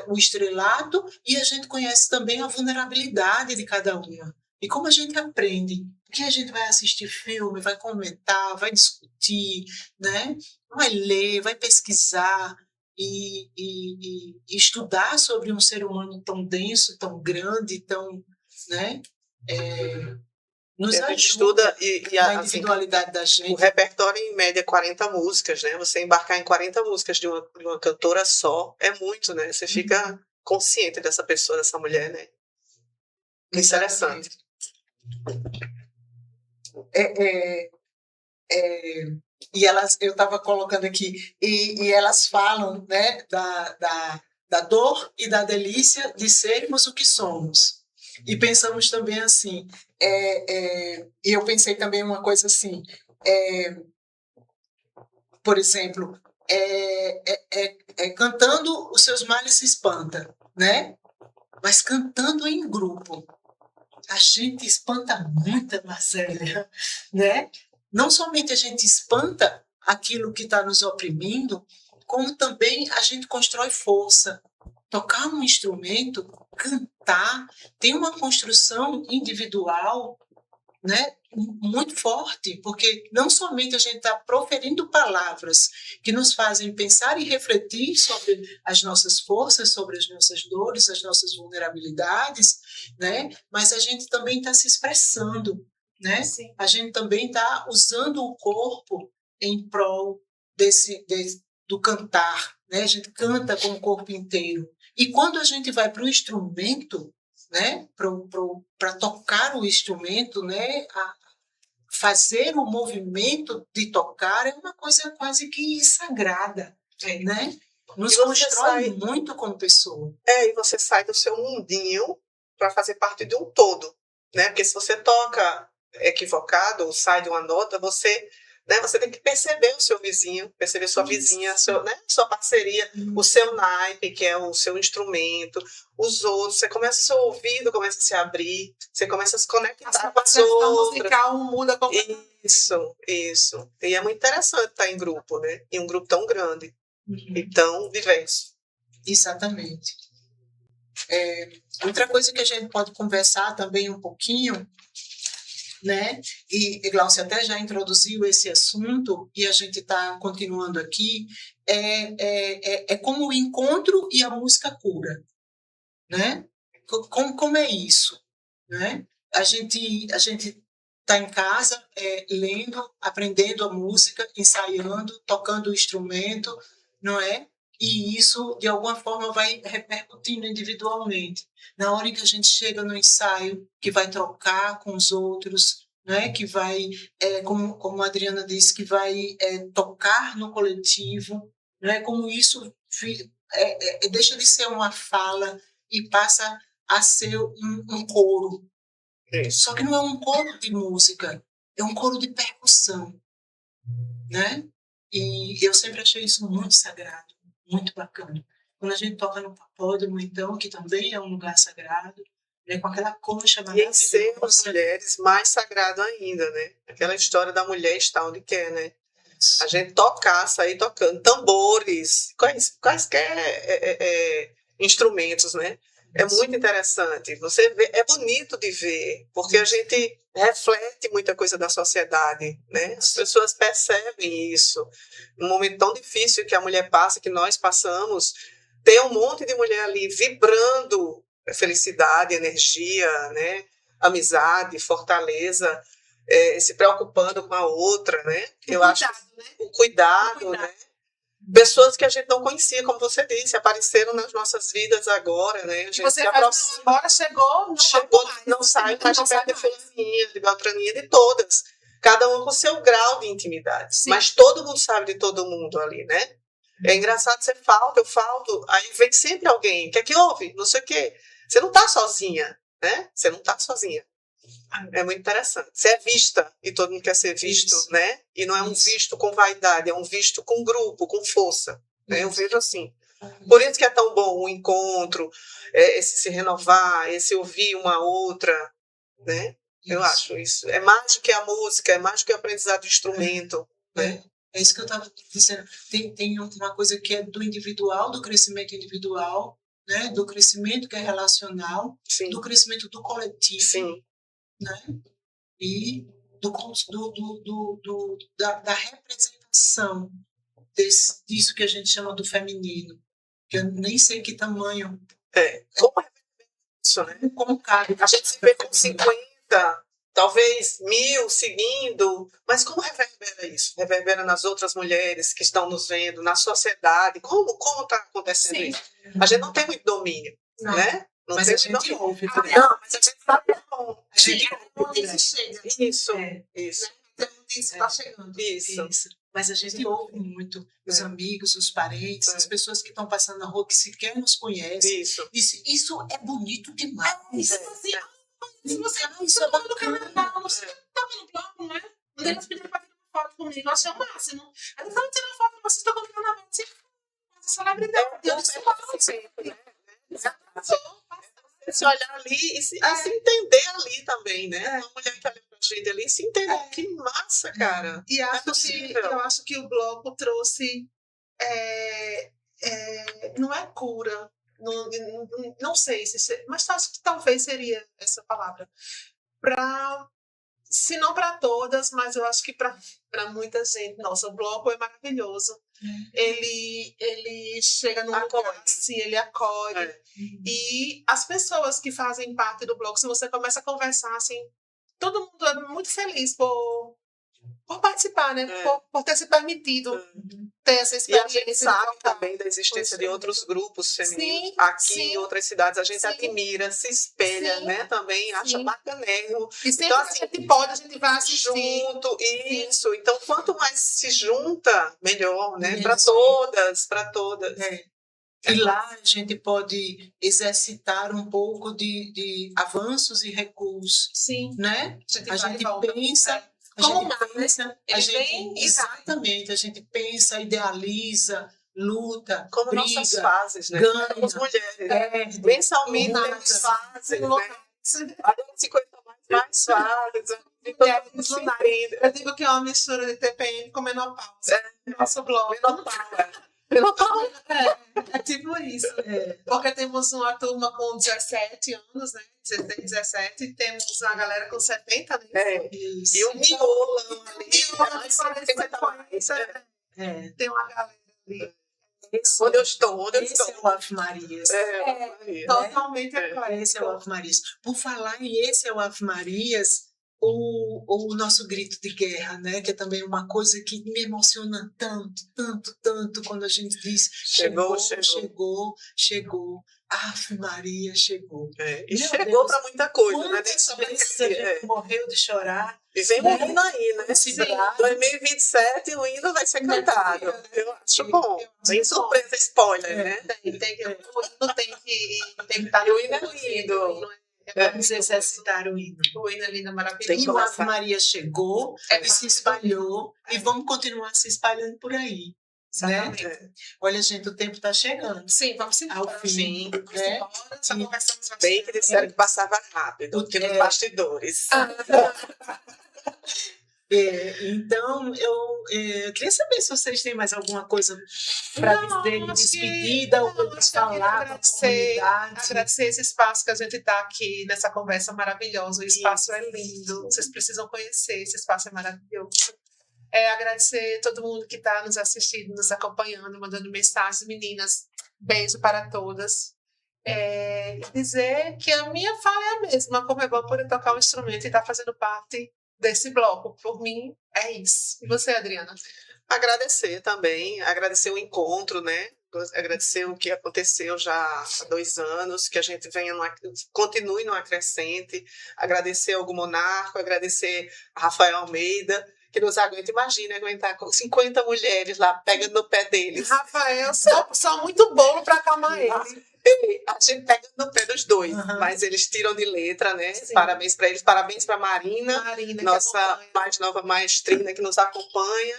o estrelato e a gente conhece também a vulnerabilidade de cada uma. E como a gente aprende? Porque a gente vai assistir filme, vai comentar, vai discutir, né? Vai ler, vai pesquisar e estudar sobre um ser humano tão denso, tão grande, tão, né? Nos a gente ajuda estuda na individualidade da gente. O repertório, em média, 40 músicas, né? Você embarcar em 40 músicas de uma cantora só é muito, né? Você fica consciente dessa pessoa, dessa mulher, né? Interessante. E elas, eu estava colocando aqui, e elas falam, né, da dor e da delícia de sermos o que somos. E pensamos também assim, e eu pensei também uma coisa assim, por exemplo, cantando os seus males se espanta, né? Mas cantando em grupo, a gente espanta muita miséria, né? Não somente a gente espanta aquilo que está nos oprimindo, como também a gente constrói força. Tocar um instrumento, cantar, tem uma construção individual, né, muito forte, porque não somente a gente está proferindo palavras que nos fazem pensar e refletir sobre as nossas forças, sobre as nossas dores, as nossas vulnerabilidades, né, mas a gente também está se expressando, né? A gente também está usando o corpo em prol do cantar, né? A gente canta com o corpo inteiro. E quando a gente vai para o instrumento, né, para tocar o instrumento, né, fazer o movimento de tocar é uma coisa quase que sagrada, né? Nos constrói muito como pessoa. E você sai do seu mundinho para fazer parte de um todo, né? Porque se você toca equivocado ou sai de uma nota, você tem que perceber o seu vizinho, perceber sua vizinha, sua parceria, o seu naipe, que é o seu instrumento, os outros. Você começa, seu ouvido começa a se abrir, você começa a se conectar com as outras. Musical muda completamente. Isso. E é muito interessante estar em grupo, né? Em um grupo tão grande e tão diverso. Exatamente. Outra coisa que a gente pode conversar também um pouquinho, né? E Glaucia até já introduziu esse assunto e a gente está continuando aqui, é como o encontro e a música cura, né? Como é isso, né? A gente está em casa lendo, aprendendo a música, ensaiando, tocando o instrumento, não é? E isso, de alguma forma, vai repercutindo individualmente. Na hora em que a gente chega no ensaio, que vai trocar com os outros, né? Que vai, como a Adriana disse, que vai tocar no coletivo, né? Como isso deixa de ser uma fala e passa a ser um coro. Só que não é um coro de música, é um coro de percussão, né? E eu sempre achei isso muito sagrado, muito bacana. Quando a gente toca no papódromo, então, que também é um lugar sagrado, né, com aquela concha maravilhosa. E em sermos mulheres, mais sagrado ainda, né? Aquela história da mulher estar onde quer, né? A gente tocar, sair tocando tambores, quaisquer instrumentos, né? É muito interessante. Você vê, é bonito de ver, porque a gente reflete muita coisa da sociedade, né? As pessoas percebem isso. Num momento tão difícil que a mulher passa, que nós passamos, tem um monte de mulher ali vibrando felicidade, energia, né? Amizade, fortaleza. se preocupando com a outra, né? Eu acho Cuidado, né? o cuidado, né? Pessoas que a gente não conhecia, como você disse, apareceram nas nossas vidas agora, né? A gente Você se faz, aproxima. agora chegou, não Chegou, vai mais. não sai mais Não de sai perto de mais. fulaninha, de beltraninha, de todas. Cada uma com seu grau de intimidade. Sim. Mas todo mundo sabe de todo mundo ali, né? É engraçado, você falta, eu falto, aí vem sempre alguém, o que é que houve? Não sei o quê. Você não tá sozinha, né? Você não tá sozinha. É muito interessante. Você é vista, e todo mundo quer ser visto, Isso. né? E não é um Isso. visto com vaidade, é um visto com grupo, com força. Né? Eu Isso. vejo assim. Por isso que é tão bom o encontro, esse se renovar, esse ouvir uma outra, né? Eu acho isso. É mais do que a música, é mais do que o aprendizado do instrumento, né? É isso que eu estava dizendo. Tem uma coisa que é do individual, do crescimento individual, né? Do crescimento que é relacional, Sim, do crescimento do coletivo, sim, né? E da representação disso que a gente chama do feminino. Que eu nem sei que tamanho, Como é isso, né? como cabe. A gente se vê com 50, talvez 1000 seguindo, mas como reverbera isso? Reverbera nas outras mulheres que estão nos vendo, na sociedade. Como está acontecendo Sim. isso? A gente não tem muito domínio, Não, né? Não mas tem a muito gente domínio. ouve. Não, mas a gente sabe que é bom. A gente Isso chega. Isso, É. isso, Isso está chegando. isso. Mas a gente ouve muito os amigos, os parentes, as pessoas que estão passando na rua que sequer nos conhecem. Isso. Isso é bonito demais. Isso assim, Isso é no bacana. carnaval, você tá no bloco, não é? Um deles pediu pra tirar uma foto comigo, eu achei o máximo. Aí eu falei, tirar uma foto com vocês, tô com o carnaval, assim, celebridade. Eu disse, Sempre, né? Se olhar ali e se entender ali também, né? Uma mulher que olha pra gente ali se entender. Que massa, cara. E Não é acho que, possível. eu acho que o bloco trouxe. Não é cura, não sei mas acho que talvez seria essa palavra. Se não para todas, mas eu acho que para muita gente. Nossa, o bloco é maravilhoso. Ele chega num lugar assim, ele acolhe. E as pessoas que fazem parte do bloco, se você começa a conversar assim, todo mundo é muito feliz por participar, né? Por ter se permitido ter essa E a experiência. gente sabe também da existência de outros grupos femininos. Sim, aqui sim. em outras cidades a gente Sim. admira, se espelha, Sim. né? Também acha Sim. bacanérrimo. E sempre Então, que assim, a gente pode, a gente vai assistir. junto, isso. Então, quanto mais se junta, melhor, né? Para Isso. todas, para todas. E lá a gente pode exercitar um pouco de avanços e recuos, Sim. né? A gente pensa, Como exatamente, a gente pensa, idealiza, luta, Como briga, nossas fases, né? ganha, Somos mulheres. perde, Mensalmente nada. temos fases, né? Agora 50 mais fases. Então, se entende. Eu digo que é uma mistura de TPM com menopausa. Nosso blog. Menopausa. É tipo isso. Porque temos uma turma com 17 anos, né? 16, 17, e temos a galera com 70, né? E o miolo ali. Tem uma galera ali. Onde eu estou? Esse é o Ave Marias. Totalmente Esse é o Ave Marias. Por falar em esse é o Ave Marias, o nosso grito de guerra, né? Que é também uma coisa que me emociona tanto quando a gente diz chegou. Ave Maria chegou. E meu chegou para muita coisa, né? Quantas vezes a gente morreu de chorar. E vem um hino aí, né? 2027 o hino vai ser cantado. Eu acho bom. Sem surpresa, spoiler, né? O hino tem que estar. E o hino é lindo. Vamos exercitar o hino. O hino é lindo, maravilhoso. E o Ave Maria chegou e se espalhou e vamos continuar se espalhando por aí. Né? Olha, gente, o tempo está chegando. Sim, vamos ao fim. Né? Bem que disseram que passava rápido, que nos bastidores. Então, eu queria saber se vocês têm mais alguma coisa para dizer de despedida ou para falar. Agradecer esse espaço que a gente está aqui nessa conversa maravilhosa. O espaço é lindo. Vocês precisam conhecer. Esse espaço é maravilhoso. Agradecer todo mundo que está nos assistindo, nos acompanhando, mandando mensagens. Meninas, beijo para todas. Dizer que a minha fala é a mesma, como é bom poder tocar um instrumento e estar fazendo parte desse bloco. Por mim, é isso. E você, Adriana? Agradecer também, agradecer o encontro, né? Agradecer o que aconteceu já há 2 anos, que a gente continue no acrescente, agradecer ao Monarco, agradecer a Rafael Almeida, que nos aguenta. Imagina aguentar com 50 mulheres lá, pegando no pé deles. Rafael, só muito bolo para acalmar ele. A gente pega no pé dos dois, mas eles tiram de letra, né? Sim. Parabéns para eles, parabéns para Marina, nossa mais nova maestrina que nos acompanha.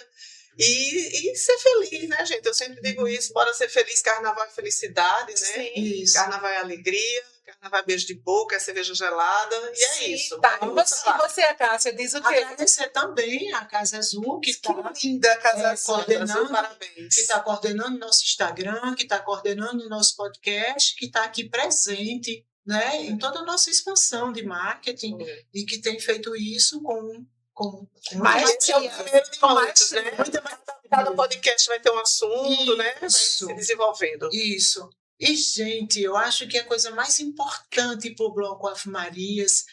E ser feliz, né, gente? Eu sempre digo isso, bora ser feliz, carnaval é felicidade, né? Sim, isso. Carnaval é alegria, carnaval é beijo de boca, é cerveja gelada, e é Sim, isso. Tá. E você, Cássia, diz o quê? Agradecer também a Casa Azul, que está linda a Casa Azul. Coordenando, parabéns. Que está coordenando nosso Instagram, que está coordenando nosso podcast, que está aqui presente, né, em toda a nossa expansão de marketing, e que tem feito isso com mas esse é o primeiro de muitos, né? Cada podcast vai ter um assunto, né? Vai se desenvolvendo. Isso. E, gente, eu acho que a coisa mais importante para o Bloco Ave Marias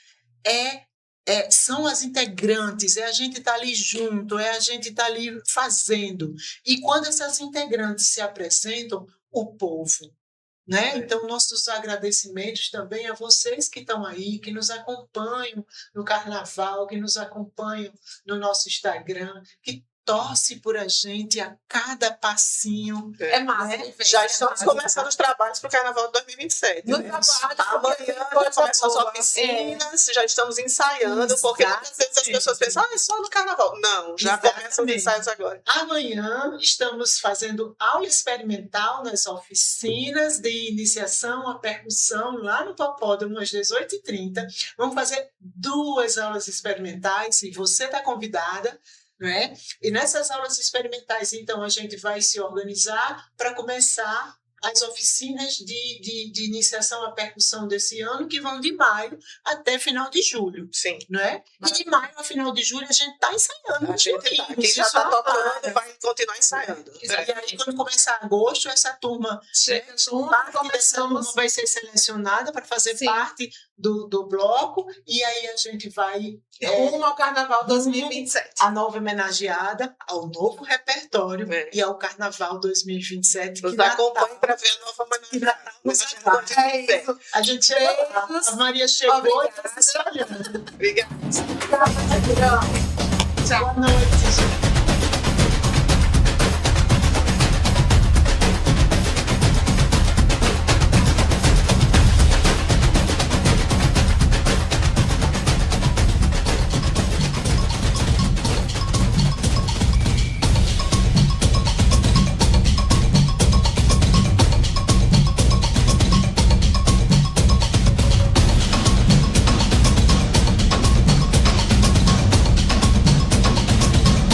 são as integrantes, a gente estar ali junto, a gente estar ali fazendo. E quando essas integrantes se apresentam, o povo. Né? Então, nossos agradecimentos também a vocês que estão aí, que nos acompanham no Carnaval, que nos acompanham no nosso Instagram, que torce por a gente a cada passinho. É massa. Né? Já estamos começando os trabalhos para o Carnaval de 2027. No né? trabalho, amanhã começam as oficinas, já estamos ensaiando, porque muitas vezes as pessoas pensam, é só no Carnaval. Não, já começam os ensaios agora. Amanhã estamos fazendo aula experimental nas oficinas de iniciação à percussão lá no Popódromo às 18h30. Vamos fazer 2 aulas experimentais e você está convidada. Né? E nessas aulas experimentais, então, a gente vai se organizar para começar as oficinas de iniciação à percussão desse ano, que vão de maio até final de julho. Sim. Né? E de maio a final de julho a gente está ensaiando. Quem já está tocando vai continuar ensaiando. E aí, quando começar agosto, essa turma, parte dessa turma vai ser selecionada para fazer parte do bloco, e aí a gente vai rumo ao Carnaval 2027. A nova homenageada, ao novo repertório e ao Carnaval 2027. Nos acompanhe para ver a nova homenageada. A gente chegou lá. A Maria chegou e está se olhando. Obrigada. Tchau. Boa noite, gente.